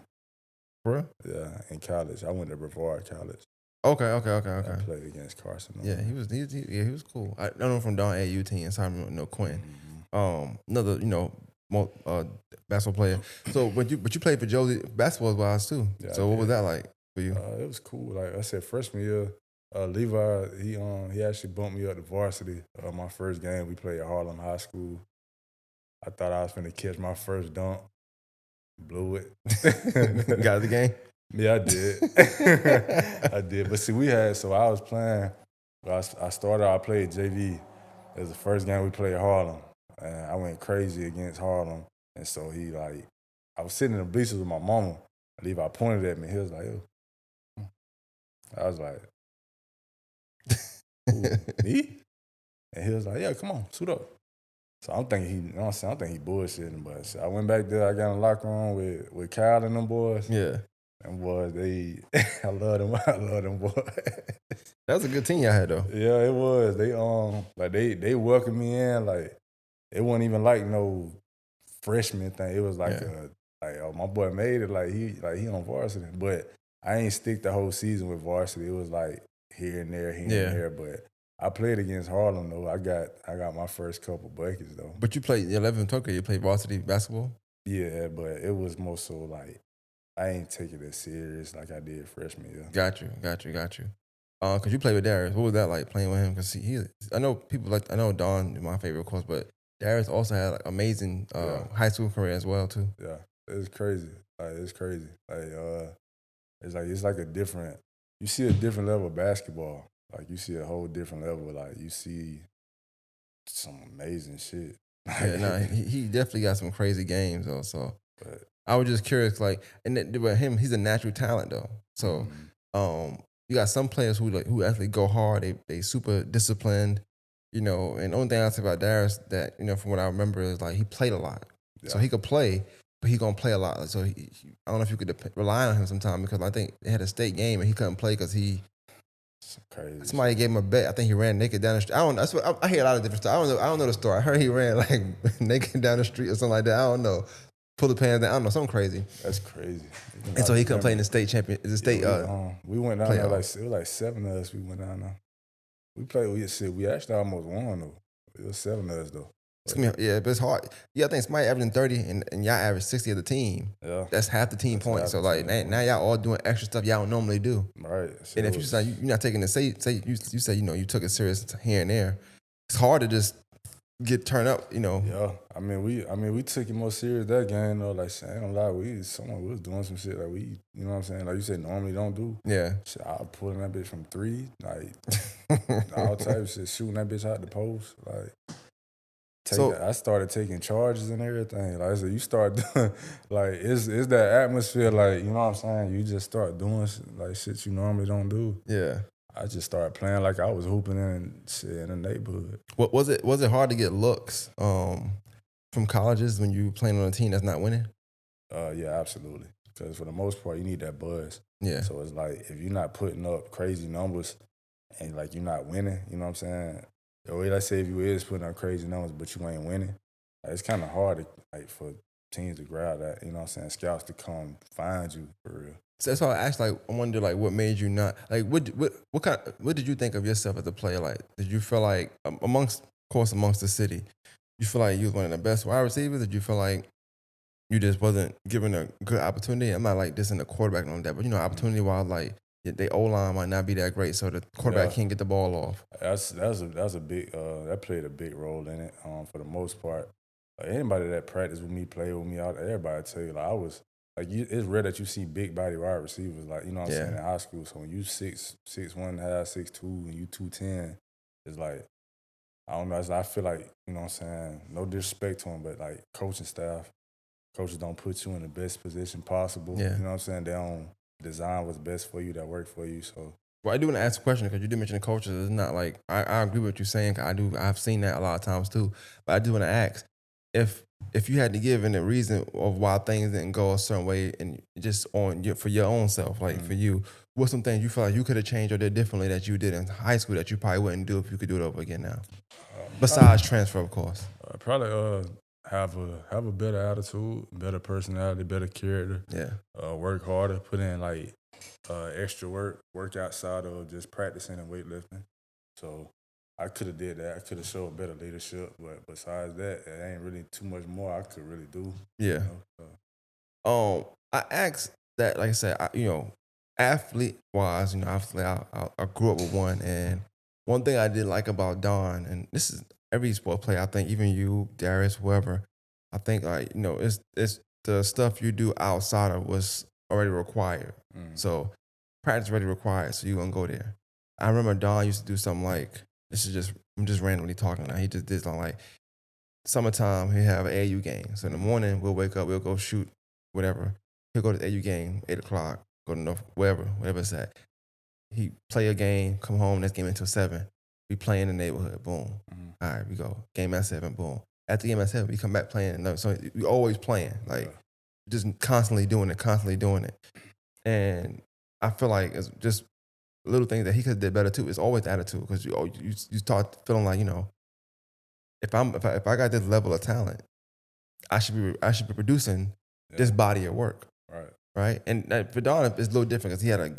Speaker 1: For real?
Speaker 2: Yeah, in college. I went to Brevard College.
Speaker 1: Okay.
Speaker 2: I played against Carson Newman.
Speaker 1: Yeah, he was cool. I don't know from Don AU team, so I remember Quentin. Another basketball player. So, but you played for Josie basketball wise too.
Speaker 2: Yeah,
Speaker 1: so what was that like for you?
Speaker 2: It was cool. Like I said, freshman year, Levi he actually bumped me up to varsity. My first game we played at Harlem High School. I thought I was finna catch my first dunk. Blew it.
Speaker 1: Got the game?
Speaker 2: Yeah, I did. I did. But see, I was playing. I played JV. It was the first game we played at Harlem. And I went crazy against Harlem. And so I was sitting in the bleachers with my mama. Levi pointed at me. He was like, yo. I was like, who, me? And he was like, yeah, come on, suit up. So I'm thinking I'm thinking he bullshitting, but so I went back there. I got in the locker room with Kyle and them boys.
Speaker 1: Yeah,
Speaker 2: them boys, I love them. I love them boys.
Speaker 1: That was a good team y'all had though.
Speaker 2: Yeah, it was. They welcomed me in like it wasn't even like no freshman thing. It was like my boy made it like he on varsity, but I ain't stick the whole season with varsity. It was like here and there, and there, but. I played against Harlem though. I got my first couple buckets though.
Speaker 1: But you played 11 and 12. You played varsity basketball.
Speaker 2: Yeah, but it was more so like I ain't take it as serious like I did freshman year.
Speaker 1: Got you. Cause you played with Darius. What was that like playing with him? Cause I know Don is my favorite, of course, but Darius also had like amazing high school career as well too.
Speaker 2: Yeah, it's crazy. It's crazy. It's like a different. You see a different level of basketball. Like, you see a whole different level. Like, you see some amazing shit.
Speaker 1: He definitely got some crazy games, though. So, I was just curious, like, but him, he's a natural talent, though. So, you got some players who actually go hard. They super disciplined, and the only thing I say about Darius that, from what I remember is, like, he played a lot. Yeah. So, he could play, but he going to play a lot. So, I don't know if you could rely on him sometime because I think they had a state game and he couldn't play because
Speaker 2: crazy.
Speaker 1: Somebody gave him a bet. I think he ran naked down the street. I don't know. I hear a lot of different stuff. I don't know the story. I heard he ran like naked down the street or something like that. I don't know. Pull the pants down. I don't know. Something crazy.
Speaker 2: That's crazy.
Speaker 1: And so he couldn't play in the state champion. The state.
Speaker 2: We went down there it was like 7 of us. We went down there. We played. We actually almost won though. It was 7 of us though.
Speaker 1: Yeah, but it's hard. Yeah, I think somebody averaging 30 and y'all average 60 of the team. Yeah. That's half the team points. So like now y'all all doing extra stuff y'all don't normally do.
Speaker 2: Right.
Speaker 1: So and if you say you're not taking it, say you say you took it serious here and there, it's hard to just get turned up,
Speaker 2: Yeah. I mean we took it more serious that game though. Like I ain't gonna lie, we was doing some shit like we, you know what I'm saying? Like you said, normally don't do.
Speaker 1: Yeah.
Speaker 2: Shit, I was pulling that bitch from 3, like all types of shit, shooting that bitch out the post, like. I started taking charges and everything. Like I said, you start doing, like, it's that atmosphere, like, you know what I'm saying? You just start doing, like, shit you normally don't do.
Speaker 1: Yeah.
Speaker 2: I just started playing like I was hooping in the neighborhood.
Speaker 1: What was it hard to get looks from colleges when you playing on a team that's not winning?
Speaker 2: Yeah, absolutely. Because for the most part, you need that buzz.
Speaker 1: Yeah.
Speaker 2: So it's like, if you're not putting up crazy numbers and, like, you're not winning, you know what I'm saying? Or let's say if you is putting up crazy numbers, but you ain't winning, it's kind of hard to, like, for teams to grab that. You know what I'm saying? Scouts to come find you for real.
Speaker 1: So that's why I asked. Like, I wonder, like, what made you not like? What did you think of yourself as a player? Like, did you feel like amongst, of course, amongst the city, you feel like you was one of the best wide receivers? Did you feel like you just wasn't given a good opportunity? I'm not like this in the quarterback on that, but opportunity wise, like they O line might not be that great, so the quarterback
Speaker 2: Yeah,
Speaker 1: can't get the ball off.
Speaker 2: that's a big that played a big role in it. For the most part, like anybody that practiced with me, played with me, everybody tell you like I was like it's rare that you see big body wide receivers like you know what I'm saying
Speaker 1: Yeah,
Speaker 2: in high school. So when you 6'1.5", 6'2", and you 210, it's like I don't know. I feel like you know what I'm saying. No disrespect to them, but like coaching staff, coaches don't put you in the best position possible.
Speaker 1: yeah.
Speaker 2: You know what I'm saying? They don't design what's best for you that work for you. So
Speaker 1: Well, I do want to ask a question because you did mention the coaches. It's not like I agree with what you're saying. 'Cause I've seen that a lot of times too. But I do want to ask if you had to give any reason of why things didn't go a certain way, and just on your for your own self, like for you, what's some things you feel like you could have changed or did differently that you did in high school that you probably wouldn't do if you could do it over again now? Besides transfer, of course.
Speaker 2: probably have a better attitude, better personality, better character.
Speaker 1: Yeah,
Speaker 2: Work harder, put in like extra work outside of just practicing and weightlifting. So I could have did that. I could have showed better leadership, but besides that, it ain't really too much more I could really do.
Speaker 1: yeah.
Speaker 2: You know, so.
Speaker 1: I asked that, like I said, athlete wise, obviously I grew up with one, and one thing I did like about Don, and this is every sport player, I think, even you, Darius, whoever, I think like it's the stuff you do outside of what's already required. So practice already required, so you gonna go there. I remember Don used to do something like this is just I'm just randomly talking now. He just did something like summertime, he have an AU game. So in the morning, we'll wake up, we'll go shoot, whatever. He'll go to the AU game, 8 o'clock, go to North, wherever it's at. He play a game, come home, next game until 7. We play in the neighborhood, boom. All right, we go. Game at 7, boom. After the game at 7, we come back playing. So we always playing, like just constantly doing it. And I feel like it's just little things that he could have did better too. It's always attitude because you start feeling like, if I got this level of talent, I should be producing this body of work,
Speaker 2: Right.
Speaker 1: right? And for Don, it's a little different because he had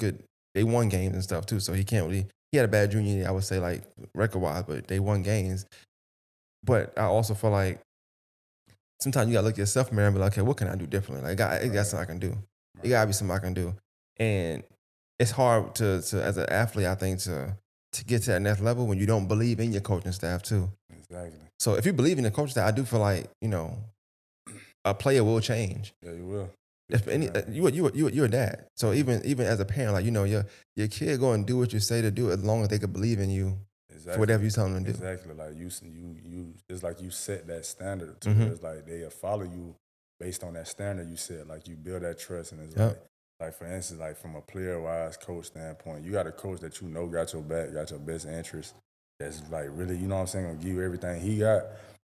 Speaker 1: they won games and stuff too, so he can't really. He had a bad junior year, I would say, like record wise, but they won games. But I also feel like sometimes you gotta look at yourself in the mirror and be like, okay, what can I do differently? Like, it got something I can do. It gotta be something I can do, and it's hard to as an athlete, I think, to get to that next level when you don't believe in your coaching staff too.
Speaker 2: Exactly.
Speaker 1: So if you believe in the coaching staff, I do feel like a player will change.
Speaker 2: Yeah, you will.
Speaker 1: If any, you're a dad. So even as a parent, like your kid go and do what you say to do as long as they can believe in you for whatever you tell them to do.
Speaker 2: Exactly. Like you, it's like you set that standard to where it's like they'll follow you based on that standard you set. Like you build that trust, and it's like for instance, like from a player wise coach standpoint, you got a coach that you know got your back, got your best interest. That's like really, you know what I'm saying, gonna give you everything he got.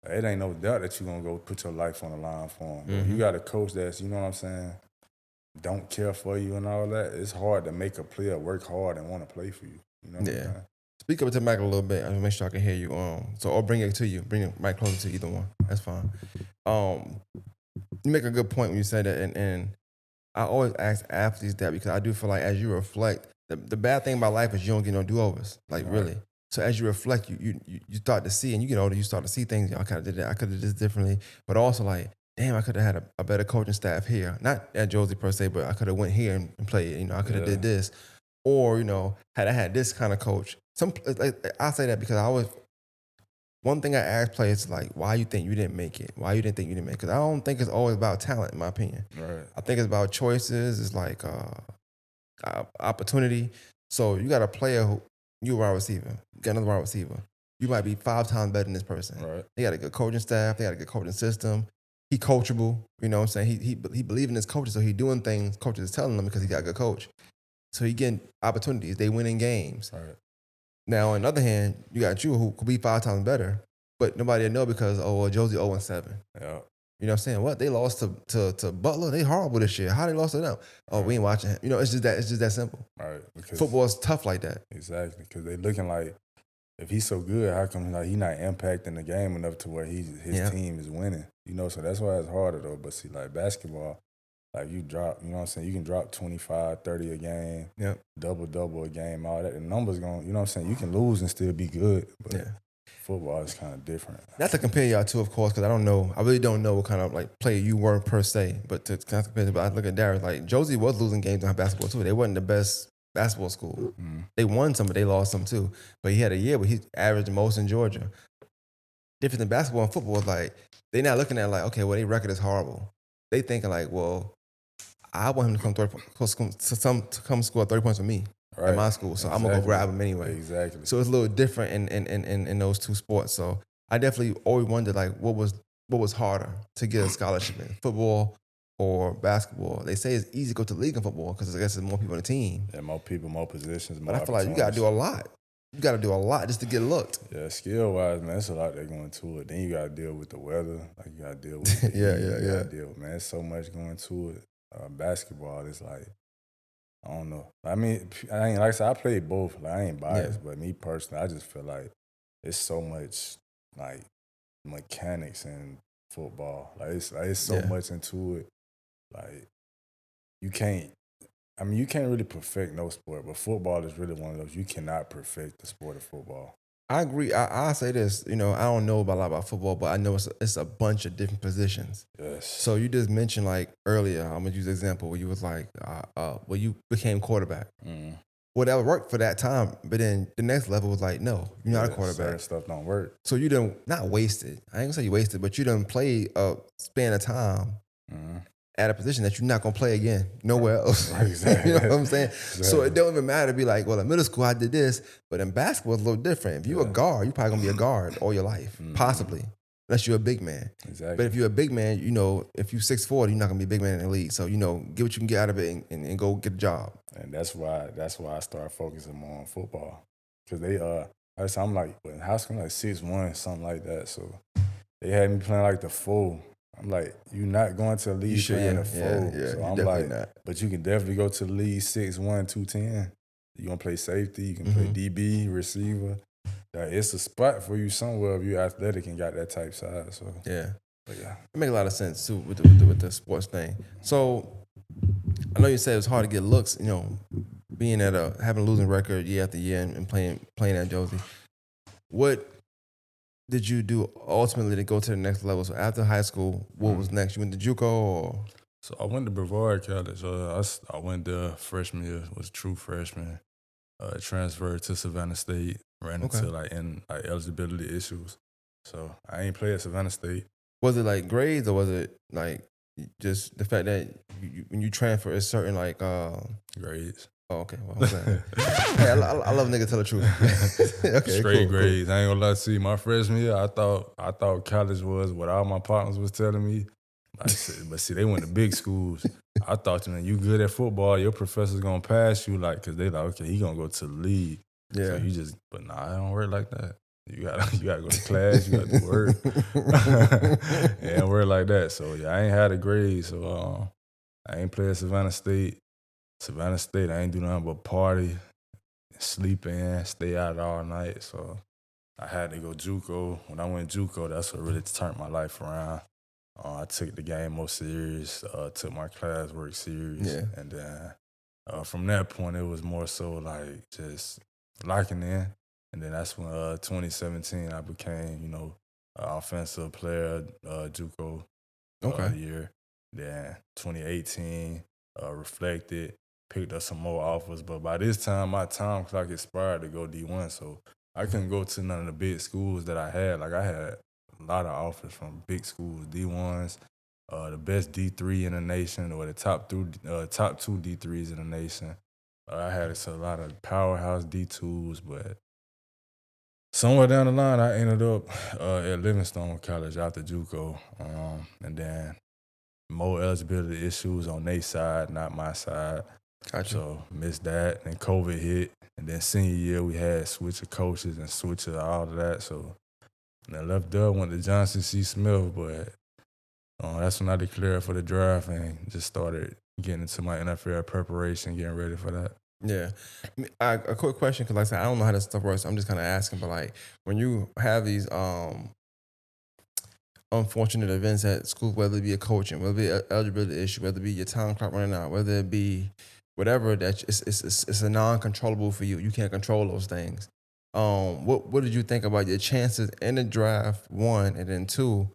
Speaker 2: It ain't no doubt that you're gonna go put your life on the line for him. But if you got a coach that's, you know what I'm saying, don't care for you and all that, it's hard to make a player work hard and want to play for you. You know what I'm saying?
Speaker 1: Speak up to the mic a little bit. I want to make sure I can hear you. Or bring it to you. Bring the mic closer to either one. That's fine. You make a good point when you say that, and I always ask athletes that because I do feel like as you reflect, the bad thing about life is you don't get no do-overs. Like really. So as you reflect, you start to see, and you get older, you start to see things. I could have did that. I could have did this differently. But also like, damn, I could have had a better coaching staff here. Not at Josie per se, but I could have went here and played. I could have did this, or had I had this kind of coach. I say that because I always. One thing I ask players is like, why you think you didn't make it? Why you didn't think you didn't make it? Because I don't think it's always about talent, in my opinion.
Speaker 2: Right.
Speaker 1: I think it's about choices. It's like opportunity. So you got a player who you a wide receiver, you got another wide receiver. You might be 5 times better than this person.
Speaker 2: Right.
Speaker 1: They got a good coaching staff. They got a good coaching system. He coachable. You know what I'm saying? He believe in his coaches, so he doing things coaches is telling him because he got a good coach. So he getting opportunities. They winning games.
Speaker 2: Right.
Speaker 1: Now, on the other hand, you got you who could be 5 times better, but nobody will know because, Josie 0-7.
Speaker 2: Yeah.
Speaker 1: You know what I'm saying? What? They lost to Butler? They horrible this year. How they lost to them? Oh, we ain't watching him. It's just that simple.
Speaker 2: Right.
Speaker 1: Football is tough like that.
Speaker 2: Exactly. Because they looking like if he's so good, how come like he not impacting the game enough to where his
Speaker 1: Yeah.
Speaker 2: team is winning? You know, so that's why it's harder though. But see, like basketball, like you drop, you know what I'm saying? You can drop 25, 30 a game,
Speaker 1: Yep.
Speaker 2: double a game, all that. The numbers going, you know what I'm saying? You can lose and still be good. But
Speaker 1: Yeah.
Speaker 2: football is kind of different.
Speaker 1: Not to compare y'all two, of course, because I really don't know what kind of like player you were per se. But to kind of compare, but I look at Darius, like Josie was losing games on basketball too. They wasn't the best basketball school.
Speaker 2: Mm-hmm.
Speaker 1: They won some, but they lost some too. But he had a year where he averaged the most in Georgia. Different than basketball and football is like they're not looking at like, okay, well, their record is horrible. They thinking like, well, I want him to come score 30 points for me at my school. So I'm gonna go grab him anyway.
Speaker 2: Exactly.
Speaker 1: So it's a little different in those two sports. So I definitely always wondered like what was harder to get a scholarship in football or basketball. They say it's easy to go to the league in football because I guess there's more people on the team.
Speaker 2: Yeah, more people, more positions, more
Speaker 1: But I feel like you gotta do a lot. You gotta do a lot just to get looked.
Speaker 2: Yeah, skill wise, man, it's a lot that going to it. Then you gotta deal with the weather. Like you gotta deal with the heat. You gotta deal with, man, it's so much going to it. Basketball is like, I don't know. I mean, I ain't like I said, I played both. Like I ain't biased, but me personally, I just feel like it's so much like mechanics in football. Like it's so much into it. Like you can't. I mean, you can't really perfect no sport, but football is really one of those you cannot perfect the sport of football.
Speaker 1: I agree. I say this, you know, I don't know a lot about football, but I know it's a bunch of different positions.
Speaker 2: Yes.
Speaker 1: So you just mentioned like earlier, I'm gonna use an example where you was like, where you became quarterback.
Speaker 2: Mm.
Speaker 1: Well, that would work for that time, but then the next level was like, no, you're not a quarterback.
Speaker 2: Certain stuff don't work.
Speaker 1: So you done not wasted. I ain't gonna say you wasted, but you done played a span of time at a position that you're not gonna play again nowhere else.
Speaker 2: Right, exactly.
Speaker 1: You know what I'm saying?
Speaker 2: Exactly.
Speaker 1: So it don't even matter to be like, well, in middle school I did this, but in basketball it's a little different. If you're a guard, you're probably gonna be a guard all your life, possibly, unless you're a big man.
Speaker 2: Exactly.
Speaker 1: But if you're a big man, you know, if you're 6'4", you're not gonna be a big man in the league. So you know, get what you can get out of it and go get a job.
Speaker 2: And that's why I started focusing more on football, because I'm like in high school like 6'1", something like that. So they had me playing like the 4. I'm like, you're not going to the league playing the 4.
Speaker 1: Yeah,
Speaker 2: so I'm like, not. But you can definitely go to the league 6'1", 210. You gonna play safety, you can play DB, receiver. It's a spot for you somewhere if you're athletic and got that type size. So
Speaker 1: yeah,
Speaker 2: but yeah,
Speaker 1: it makes a lot of sense too with the sports thing. So I know you said it was hard to get looks, you know, being at having a losing record year after year and playing at Josie. What did you do ultimately to go to the next level? So after high school, what was next? You went to JUCO or?
Speaker 2: So I went to Brevard College. I went there freshman year, was a true freshman. Transferred to Savannah State, ran into like eligibility issues. So I ain't play at Savannah State.
Speaker 1: Was it like grades or was it like just the fact that when you transfer, it's certain like
Speaker 2: grades?
Speaker 1: Oh, okay. Well, hey, I love nigga tell the truth. Okay,
Speaker 2: straight grades. Cool. I ain't gonna lie to you. My freshman year, I thought college was what all my partners was telling me. But see, they went to big schools. I thought, man, you good at football, your professor's gonna pass you, like, cause they like, okay, he gonna go to the league.
Speaker 1: Yeah.
Speaker 2: So but nah, I don't work like that. You gotta go to class, you gotta do work. It don't work like that. So yeah, I ain't had a grade. So I ain't play at Savannah State. Savannah State, I ain't do nothing but party, sleep in, stay out all night. So I had to go JUCO. When I went JUCO, that's what really turned my life around. I took the game more serious, took my classwork serious.
Speaker 1: Yeah.
Speaker 2: And then from that point, it was more so like just locking in. And then that's when 2017, I became, you know, offensive player, JUCO year. Then 2018, reflected, picked up some more offers. But by this time, my time clock expired to go D1. So I couldn't go to none of the big schools that I had. Like I had a lot of offers from big schools, D1s, the best D3 in the nation, or the top two D3s in the nation. I had a lot of powerhouse D2s, but somewhere down the line, I ended up at Livingstone College after JUCO, and then more eligibility issues on their side, not my side.
Speaker 1: Gotcha.
Speaker 2: So missed that, and COVID hit, and then senior year we had switch of coaches and switch of all of that. So and I left there, went to Johnson C. Smith, but that's when I declared for the draft and just started getting into my NFL preparation, getting ready for that.
Speaker 1: Yeah. A quick question, because like I said, I don't know how this stuff works. I'm just kind of asking, but like when you have these unfortunate events at school, whether it be a coaching, whether it be an eligibility issue, whether it be your time clock running out, whether it be whatever, that it's a non-controllable for you. You can't control those things. What did you think about your chances in the draft? One, and then two,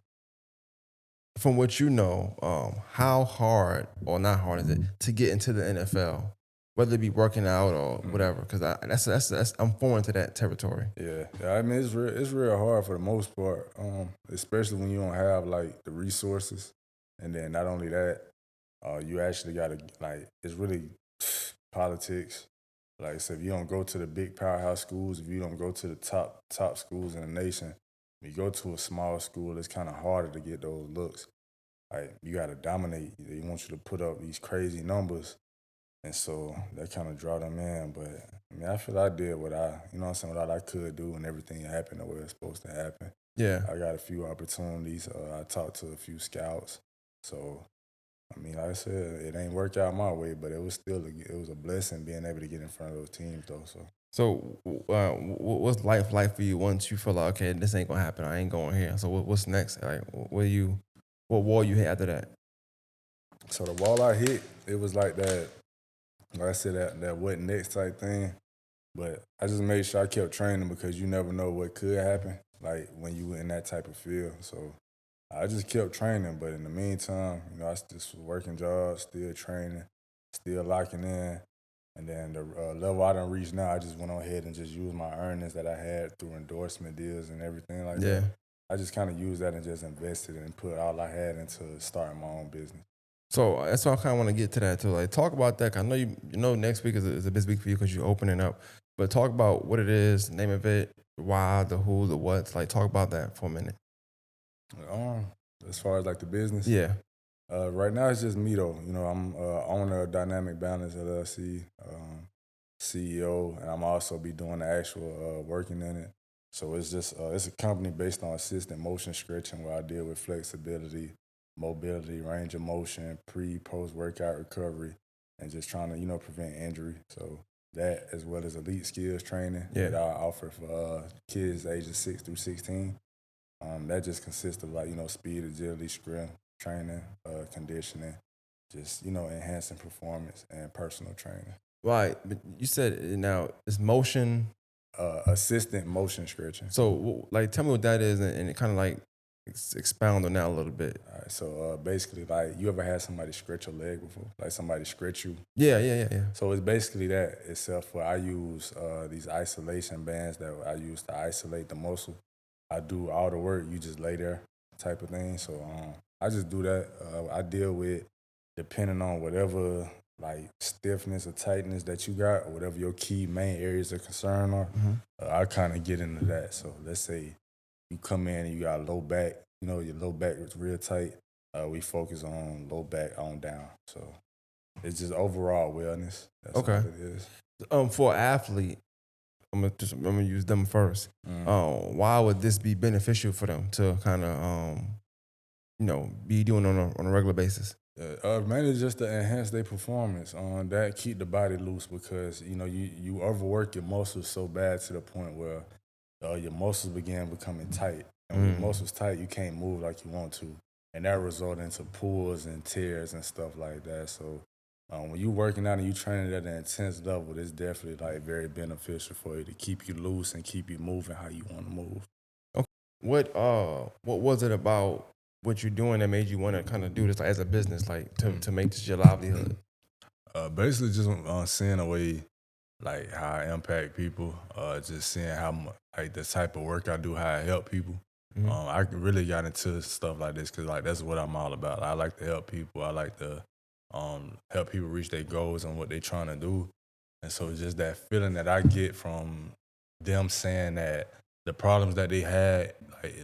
Speaker 1: from what you know, how hard or not hard is it to get into the NFL, whether it be working out or whatever? Because that's I'm foreign to that territory.
Speaker 2: Yeah. I mean, it's real hard for the most part, especially when you don't have like the resources, and then not only that, you actually got to like it's really politics. Like I said, if you don't go to the big powerhouse schools, if you don't go to the top schools in the nation, if you go to a small school, it's kind of harder to get those looks. Like you got to dominate. They want you to put up these crazy numbers, and so that kind of draw them in. But I mean, I feel I did what you know what I'm saying, what I could do, and everything happened the way it's supposed to happen.
Speaker 1: Yeah.
Speaker 2: I got a few opportunities. I talked to a few scouts. So, I mean, like I said, it ain't worked out my way, but it was still it was a blessing being able to get in front of those teams, though.
Speaker 1: So, what's life like for you once you feel like, okay, this ain't gonna happen, I ain't going here? So, what's next? Like, what wall you hit after that?
Speaker 2: So the wall I hit, it was like that. Like I said, that what next type thing. But I just made sure I kept training because you never know what could happen, like when you in that type of field. So I just kept training. But in the meantime, you know, I just was working jobs, still training, still locking in. And then the level I done reached now, I just went on ahead and just used my earnings that I had through endorsement deals and everything like
Speaker 1: Yeah.
Speaker 2: that. I just kind of used that and just invested and put all I had into starting my own business.
Speaker 1: So that's why I kind of want to get to that too. Like, talk about that. 'Cause I know you know next week is a busy week for you because you're opening up. But talk about what it is, name of it, why, the who, the what's. Like, talk about that for a minute.
Speaker 2: Um, as far as like the business,
Speaker 1: Yeah.
Speaker 2: right now it's just me though. You know, I'm owner of Dynamic Balance LLC, CEO, and I'm also be doing the actual working in it. So it's just it's a company based on assisted motion stretching where I deal with flexibility, mobility, range of motion, post workout recovery, and just trying to prevent injury. So that as well as elite skills training
Speaker 1: Yeah.
Speaker 2: that I offer for kids ages 6 through 16. That just consists of like speed, agility, strength training, conditioning, just enhancing performance and personal training.
Speaker 1: Right. But you said now it's motion.
Speaker 2: Assistant motion stretching.
Speaker 1: So, like, tell me what that is, and it kind of like expound on that a little bit.
Speaker 2: All right, so basically, like, you ever had somebody stretch your leg before? Like somebody stretch you?
Speaker 1: Yeah.
Speaker 2: So it's basically that, except for I use these isolation bands that I use to isolate the muscle. I do all the work, you just lay there type of thing. So I just do that. I deal with, depending on whatever like stiffness or tightness that you got, or whatever your key main areas of concern are, I kind of get into that. So let's say you come in and you got low back, your low back is real tight. We focus on low back on down. So it's just overall wellness. That's all
Speaker 1: Okay.
Speaker 2: it is.
Speaker 1: For an athlete, I'm gonna use them first. Why would this be beneficial for them to kind of be doing on a regular basis?
Speaker 2: Mainly just to enhance their performance. On that, keep the body loose because you overwork your muscles so bad to the point where your muscles begin becoming tight. And when your muscles tight, you can't move like you want to, and that result into pulls and tears and stuff like that. So when you working out and you training at an intense level, it's definitely like very beneficial for you to keep you loose and keep you moving how you want to move.
Speaker 1: Okay. What was it about what you're doing that made you want to kind of do this like, as a business, like to make this your livelihood?
Speaker 2: Basically, just seeing a way like how I impact people, just seeing how like the type of work I do, how I help people. I really got into stuff like this because like that's what I'm all about. I like to help people. I like to help people reach their goals and what they're trying to do. And so it's just that feeling that I get from them saying that the problems that they had,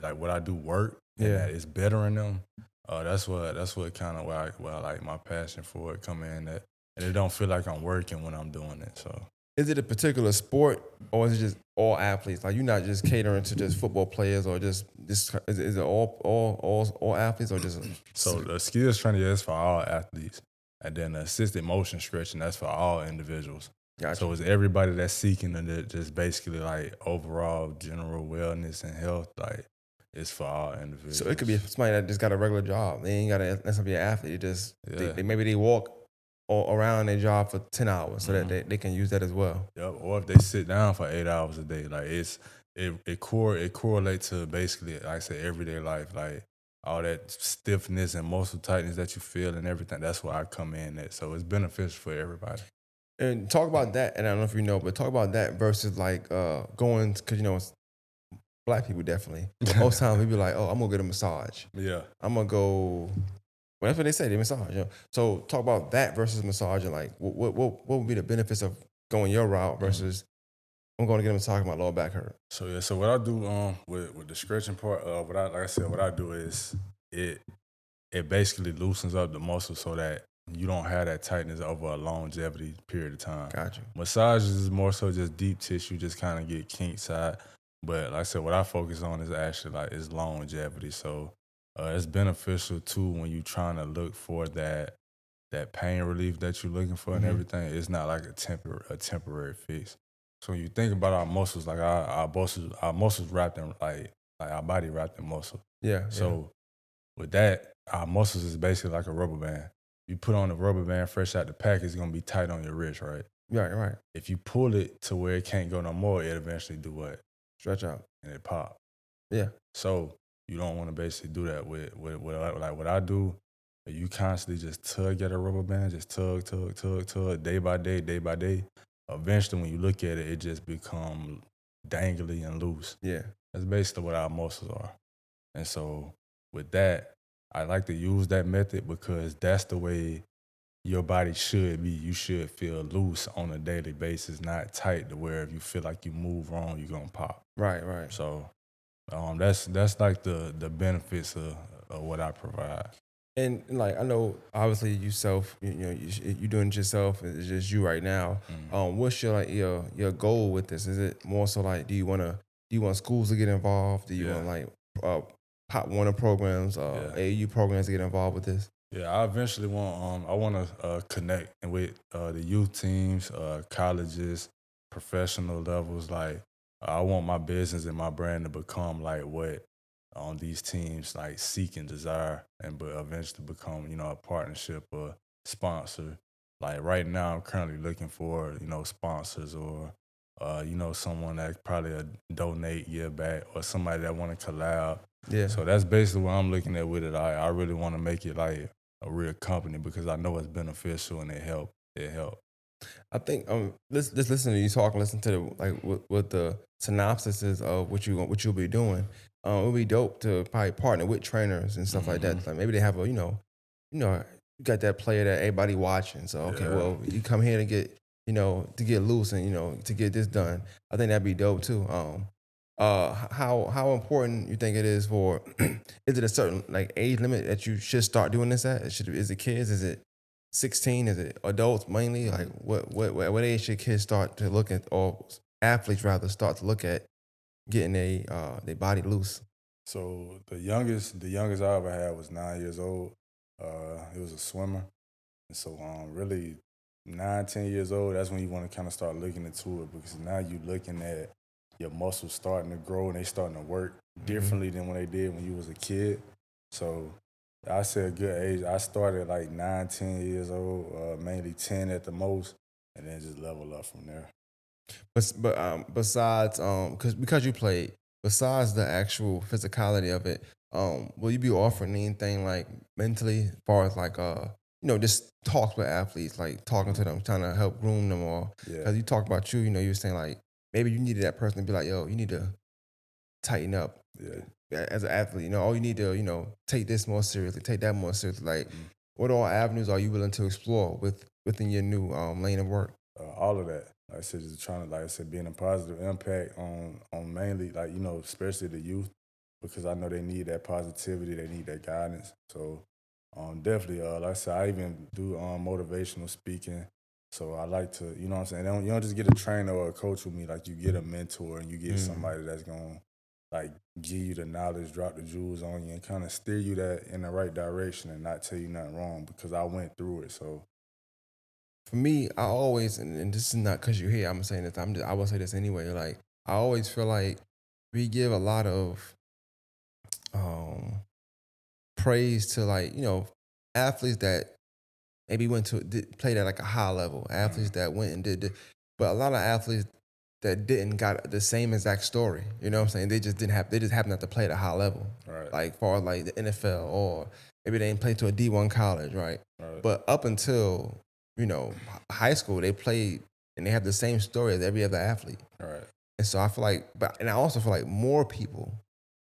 Speaker 2: like what I do work, and that it's bettering them. That's what kind of where I like my passion for it come in. That and it don't feel like I'm working when I'm doing it. So.
Speaker 1: Is it a particular sport, or is it just all athletes? Like, you're not just catering to just football players, or just is it all athletes, or just
Speaker 2: So the skills training is for all athletes, and then the assisted motion stretching that's for all individuals.
Speaker 1: Gotcha.
Speaker 2: So it's everybody that's seeking just basically like overall general wellness and health. Like it's for all
Speaker 1: So it could be
Speaker 2: individuals.
Speaker 1: somebody that just got a regular job. They ain't got to necessarily be an athlete. They just
Speaker 2: Yeah.
Speaker 1: they maybe they walk around their job for 10 hours so that
Speaker 2: Mhm.
Speaker 1: they can use that as well.
Speaker 2: Yep. Or if they sit down for 8 hours a day, like it correlates to basically like I said everyday life, like all that stiffness and muscle tightness that you feel and everything. That's where I come in at. So it's beneficial for everybody.
Speaker 1: And talk about that. And I don't know if you know, but talk about that versus like going because black people definitely. But most times we be like, oh, I'm gonna get a massage.
Speaker 2: Yeah.
Speaker 1: I'm gonna go. Well, that's what they say. They massage. So talk about that versus massage and like what would be the benefits of going your route
Speaker 2: Mhm.
Speaker 1: versus I'm going to get a massage. My lower back hurt.
Speaker 2: So yeah, so what I do with the stretching part, what I like I said, what I do is it it basically loosens up the muscle so that you don't have that tightness over a longevity period of time.
Speaker 1: Gotcha.
Speaker 2: Massages is more so just deep tissue, just kind of get kink side. But like I said, what I focus on is actually like is longevity. So it's beneficial too when you're trying to look for that pain relief that you're looking for and
Speaker 1: Hmm.
Speaker 2: everything. It's not like a temporary fix. So when you think about our muscles, like our muscles wrapped in like our body wrapped in muscle.
Speaker 1: Yeah, yeah.
Speaker 2: So with that, our muscles is basically like a rubber band. You put on a rubber band fresh out the pack, it's gonna be tight on your wrist, right?
Speaker 1: Right, right.
Speaker 2: If you pull it to where it can't go no more, it eventually do what?
Speaker 1: Stretch out.
Speaker 2: And it pop.
Speaker 1: Yeah.
Speaker 2: So you don't want to basically do that like what I do. You constantly just tug at a rubber band, just tug, tug, tug, tug, day by day, day by day. Eventually, when you look at it, it just become dangly and loose.
Speaker 1: Yeah.
Speaker 2: That's basically what our muscles are. And so with that, I like to use that method because that's the way your body should be. You should feel loose on a daily basis, not tight to where if you feel like you move wrong, you're gonna pop.
Speaker 1: Right, right.
Speaker 2: So that's like the benefits of what I provide.
Speaker 1: And like I know, obviously you self, you doing it yourself. It's just you right now.
Speaker 2: Mm.
Speaker 1: What's your like your goal with this? Is it more so like do you want schools to get involved? Do you
Speaker 2: Yeah,
Speaker 1: want like uh, Pop Warner programs,
Speaker 2: yeah,
Speaker 1: AAU programs to get involved with this?
Speaker 2: yeah. I eventually I want to connect with the youth teams, colleges, professional levels. Like I want my business and my brand to become like what on these teams like seek and desire, and but eventually become a partnership or sponsor. Like right now, I'm currently looking for sponsors or someone that probably donate, give back, or somebody that want to collab.
Speaker 1: Yeah.
Speaker 2: So that's basically what I'm looking at with it. I really want to make it like a real company because I know it's beneficial and it help. It help.
Speaker 1: I think let's listen to you talk and listen to the like what the synopsis is of what you'll be doing. It would be dope to probably partner with trainers and stuff like
Speaker 2: Hmm.
Speaker 1: that. Like maybe they have a you got that player that everybody watching. So okay,
Speaker 2: Yeah.
Speaker 1: well you come here to get to get loose and to get this done. I think that'd be dope too. How important you think it is for? Is it a certain like age limit that you should start doing this at? Is it kids? Is it 16? Is it adults mainly? Like
Speaker 2: Mhm.
Speaker 1: what age should kids start to look at, or athletes rather start to look at getting their body loose?
Speaker 2: So the youngest I ever had was 9 years old. He was a swimmer. And so really 9, 10 years old, that's when you want to kind of start looking into it because now you're looking at your muscles starting to grow and they starting to work
Speaker 1: Hmm.
Speaker 2: differently than when they did when you was a kid. So I say a good age. I started like 9, 10 years old, mainly 10 at the most, and then just level up from there.
Speaker 1: But besides because you played, besides the actual physicality of it, will you be offering anything like mentally, as far as like just talks with athletes, like talking to
Speaker 2: Mhm.
Speaker 1: them, trying to help groom them, or
Speaker 2: Yeah,
Speaker 1: because you talk about you were saying like maybe you needed that person to be like, yo, you need to tighten up
Speaker 2: yeah.
Speaker 1: as an athlete. Oh, you need to take this more seriously, take that more seriously. Like,
Speaker 2: Mhm.
Speaker 1: what all avenues are you willing to explore within your new lane of work?
Speaker 2: All of that. Like I said, just trying to, like I said, being a positive impact on mainly like especially the youth because I know they need that positivity, they need that guidance. So definitely, like I said, I even do motivational speaking. So I like to, you know what I'm saying. You don't just get a trainer or a coach with me. Like you get a mentor and you get
Speaker 1: Mm.
Speaker 2: somebody that's gonna like give you the knowledge, drop the jewels on you, and kind of steer you that in the right direction and not tell you nothing wrong because I went through it. So
Speaker 1: for me, I always, and this is not because you're here. I'm saying this. I will say this anyway. Like I always feel like we give a lot of um, praise to like athletes that maybe played at like a high level. Athletes that went and but a lot of athletes that didn't got the same exact story. You know what I'm saying? They just didn't have. They just happened not to play at a high level,
Speaker 2: Right.
Speaker 1: like far as like the NFL, or maybe they didn't play to a D1 college, right?
Speaker 2: Right.
Speaker 1: But up until high school, they played and they have the same story as every other athlete.
Speaker 2: Right.
Speaker 1: And so I feel like, and I also feel like more people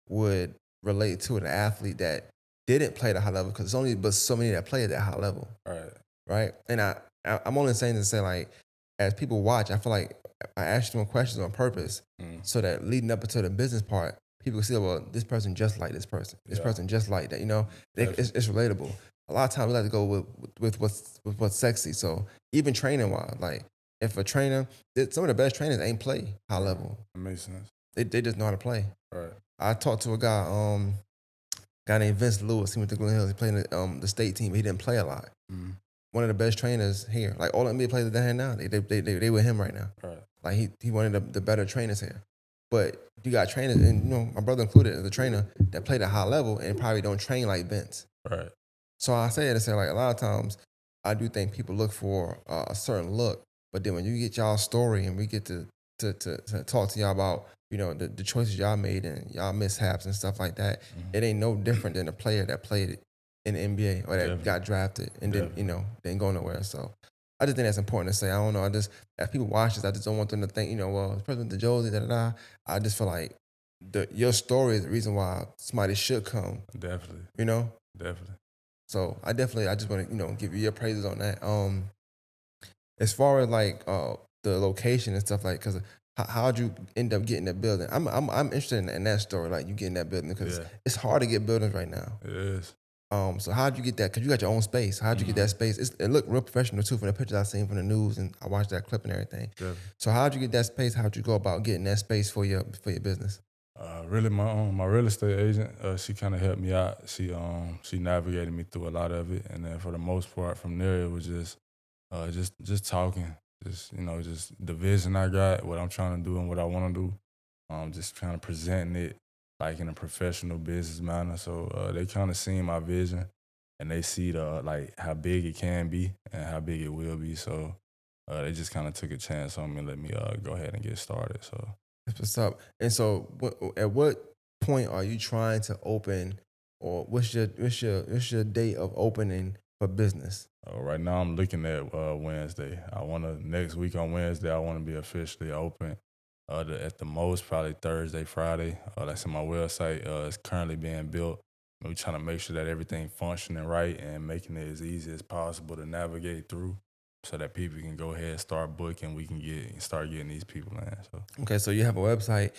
Speaker 1: would relate to an athlete that didn't play at a high level because there's only but so many that play at that high level,
Speaker 2: Right.
Speaker 1: right? And I'm only saying to say like, as people watch, I feel like I asked them questions on purpose so that leading up into the business part, people can see, well, this person just like this person, this person just like that. It's relatable. A lot of times we like to go with what's sexy. So even training wise, like if a trainer, some of the best trainers ain't play high level.
Speaker 2: That makes sense.
Speaker 1: They just know how to play.
Speaker 2: Right.
Speaker 1: I talked to a guy named Vince Lewis. He went to Glen Hills. He played in the state team. He didn't play a lot. One of the best trainers here. Like all the NBA players that have now, they with him right now.
Speaker 2: Right.
Speaker 1: Like he one of the better trainers here. But you got trainers, and my brother included as a trainer that played at high level and probably don't train like Vince.
Speaker 2: Right.
Speaker 1: So I say it to say like a lot of times I do think people look for a certain look, but then when you get y'all story and we get to talk to y'all about the choices y'all made and y'all mishaps and stuff like that, it ain't no different than a player that played in the NBA or that got drafted and didn't go nowhere. So I just think that's important to say. I don't know. As people watch this, I just don't want them to think, well, President DeJosie, da da da. I just feel like your story is the reason why somebody should come.
Speaker 2: Definitely. Definitely.
Speaker 1: So I just want to give you your praises on that. As far as like the location and stuff like, because how'd you end up getting that building? I'm interested in that story, like you getting that building because it's hard to get buildings right now.
Speaker 2: It is.
Speaker 1: So how'd you get that? Because you got your own space. How'd you get that space? It looked real professional too from the pictures I seen from the news, and I watched that clip and everything.
Speaker 2: Definitely.
Speaker 1: So how'd you get that space? How'd you go about getting that space for your business?
Speaker 2: Really, my real estate agent, she kind of helped me out. She navigated me through a lot of it, and then for the most part, from there it was just talking, just the vision I got, what I'm trying to do, and what I want to do. Just trying to present it like in a professional business manner. So they kind of seen my vision, and they see like how big it can be and how big it will be. So they just kind of took a chance on me and let me go ahead and get started. So.
Speaker 1: That's what's up. And so, at what point are you trying to open, or what's your date of opening for business?
Speaker 2: Right now, I'm looking at Wednesday. Next week on Wednesday, I want to be officially open. At the most, probably Thursday, Friday. That's on my website. It's currently being built. We're trying to make sure that everything's functioning right and making it as easy as possible to navigate through, so that people can go ahead and start booking. We can start getting these people in. So.
Speaker 1: Okay, so you have a website,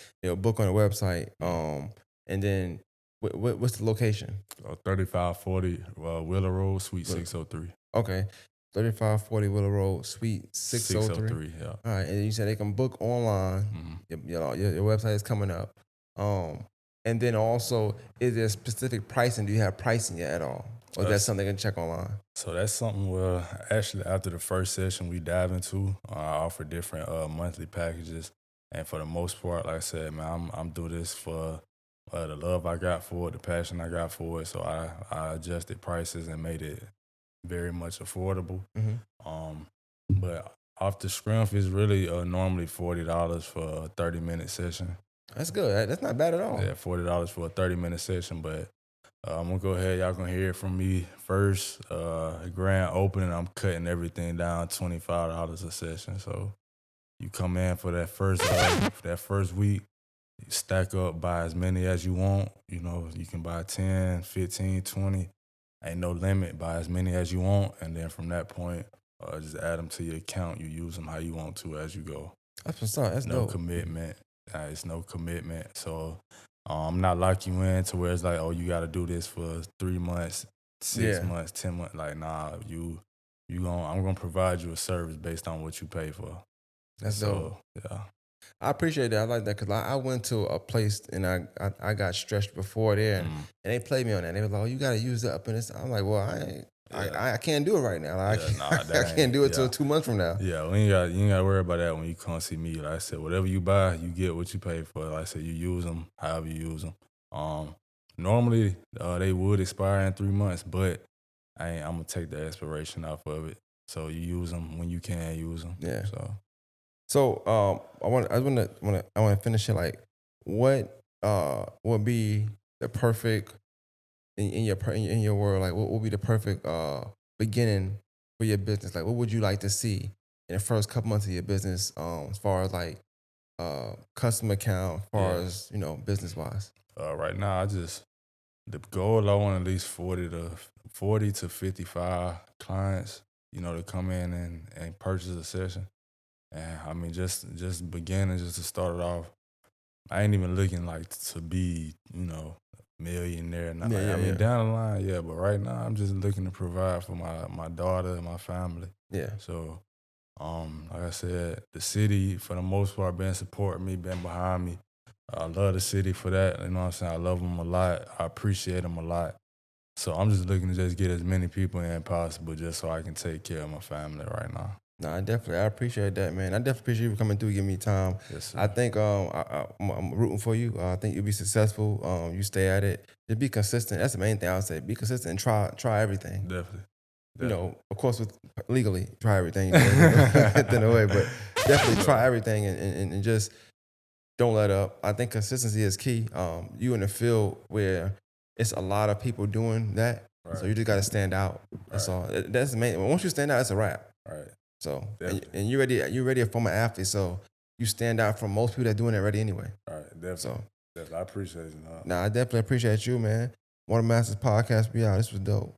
Speaker 1: book on the website, and then what's the location?
Speaker 2: 3540 Willow Road, Suite 603.
Speaker 1: Okay, 3540 Willow Road, Suite 603.
Speaker 2: 603, yeah.
Speaker 1: All right, and you said they can book online. Your website is coming up. And then also, is there specific pricing? Do you have pricing yet at all? Or is that something they can check online?
Speaker 2: So that's something actually after the first session we dive into. I offer different monthly packages. And for the most part, like I said, man, I'm doing this for the love I got for it, the passion I got for it. So I adjusted prices and made it very much affordable. But off the scrimp is really normally $40 for a 30-minute session.
Speaker 1: That's good. That's not bad at all.
Speaker 2: Yeah, $40 for a 30-minute session, but I'm going to go ahead. Y'all going to hear it from me first. Grand opening, I'm cutting everything down, $25 a session. So you come in for that first week, you stack up, buy as many as you want. You can buy 10, 15, 20. Ain't no limit. Buy as many as you want. And then from that point, just add them to your account. You use them how you want to as you go.
Speaker 1: That's what's up. That's
Speaker 2: no
Speaker 1: dope.
Speaker 2: commitment. It's no commitment. So I'm not locking you in to where it's like, oh, you got to do this for 3 months, 6 months, 10 months. Like, nah, I'm gonna provide you a service based on what you pay for.
Speaker 1: That's dope.
Speaker 2: Yeah.
Speaker 1: I appreciate that. I like that because I went to a place and I got stretched before there, and they played me on that. They were like, "Oh, you got to use it up in this." I'm like, "Well, I can't do it right now. Like,
Speaker 2: that
Speaker 1: I can't do it
Speaker 2: yeah.
Speaker 1: till 2 months from now.
Speaker 2: Yeah, you ain't got to worry about that when you come see me. Like I said, whatever you buy, you get what you pay for. Like I said, you use them however you use them. Normally, they would expire in 3 months, but I'm gonna take the expiration off of it. So you use them when you can use them.
Speaker 1: Yeah.
Speaker 2: So
Speaker 1: I want to finish it. Like, what would be the perfect in your world? Like, what would be the perfect beginning for your business? Like, what would you like to see in the first couple months of your business? As far as like customer count, as far as business wise.
Speaker 2: right now, the goal I want at least 40 to 55 clients. To come in and purchase a session. And I mean, just beginning, just to start it off. I ain't even looking like to be, millionaire. I mean, down the line, yeah. But right now, I'm just looking to provide for my daughter and my family.
Speaker 1: Yeah.
Speaker 2: So, like I said, the city for the most part been supporting me, been behind me. I love the city for that. You know what I'm saying? I love them a lot. I appreciate them a lot. So I'm just looking to just get as many people in possible, just so I can take care of my family right now.
Speaker 1: No, I appreciate that, man. I definitely appreciate you coming through, giving me time.
Speaker 2: Yes, sir.
Speaker 1: I think I'm rooting for you. I think you'll be successful. You stay at it. Just be consistent. That's the main thing I would say. Be consistent and try everything.
Speaker 2: Definitely.
Speaker 1: Of course, with legally, try everything. Get in the way, but definitely try everything and just don't let up. I think consistency is key. You in a field where it's a lot of people doing that, so you just got to stand out. That's all. That's the main. Once you stand out, it's a wrap.
Speaker 2: Right.
Speaker 1: So and you're already a former athlete, so you stand out from most people that doing it already anyway.
Speaker 2: All right, definitely.
Speaker 1: So
Speaker 2: definitely. I appreciate you.
Speaker 1: I definitely appreciate you, man. Water Masters Podcast, be out. This was dope.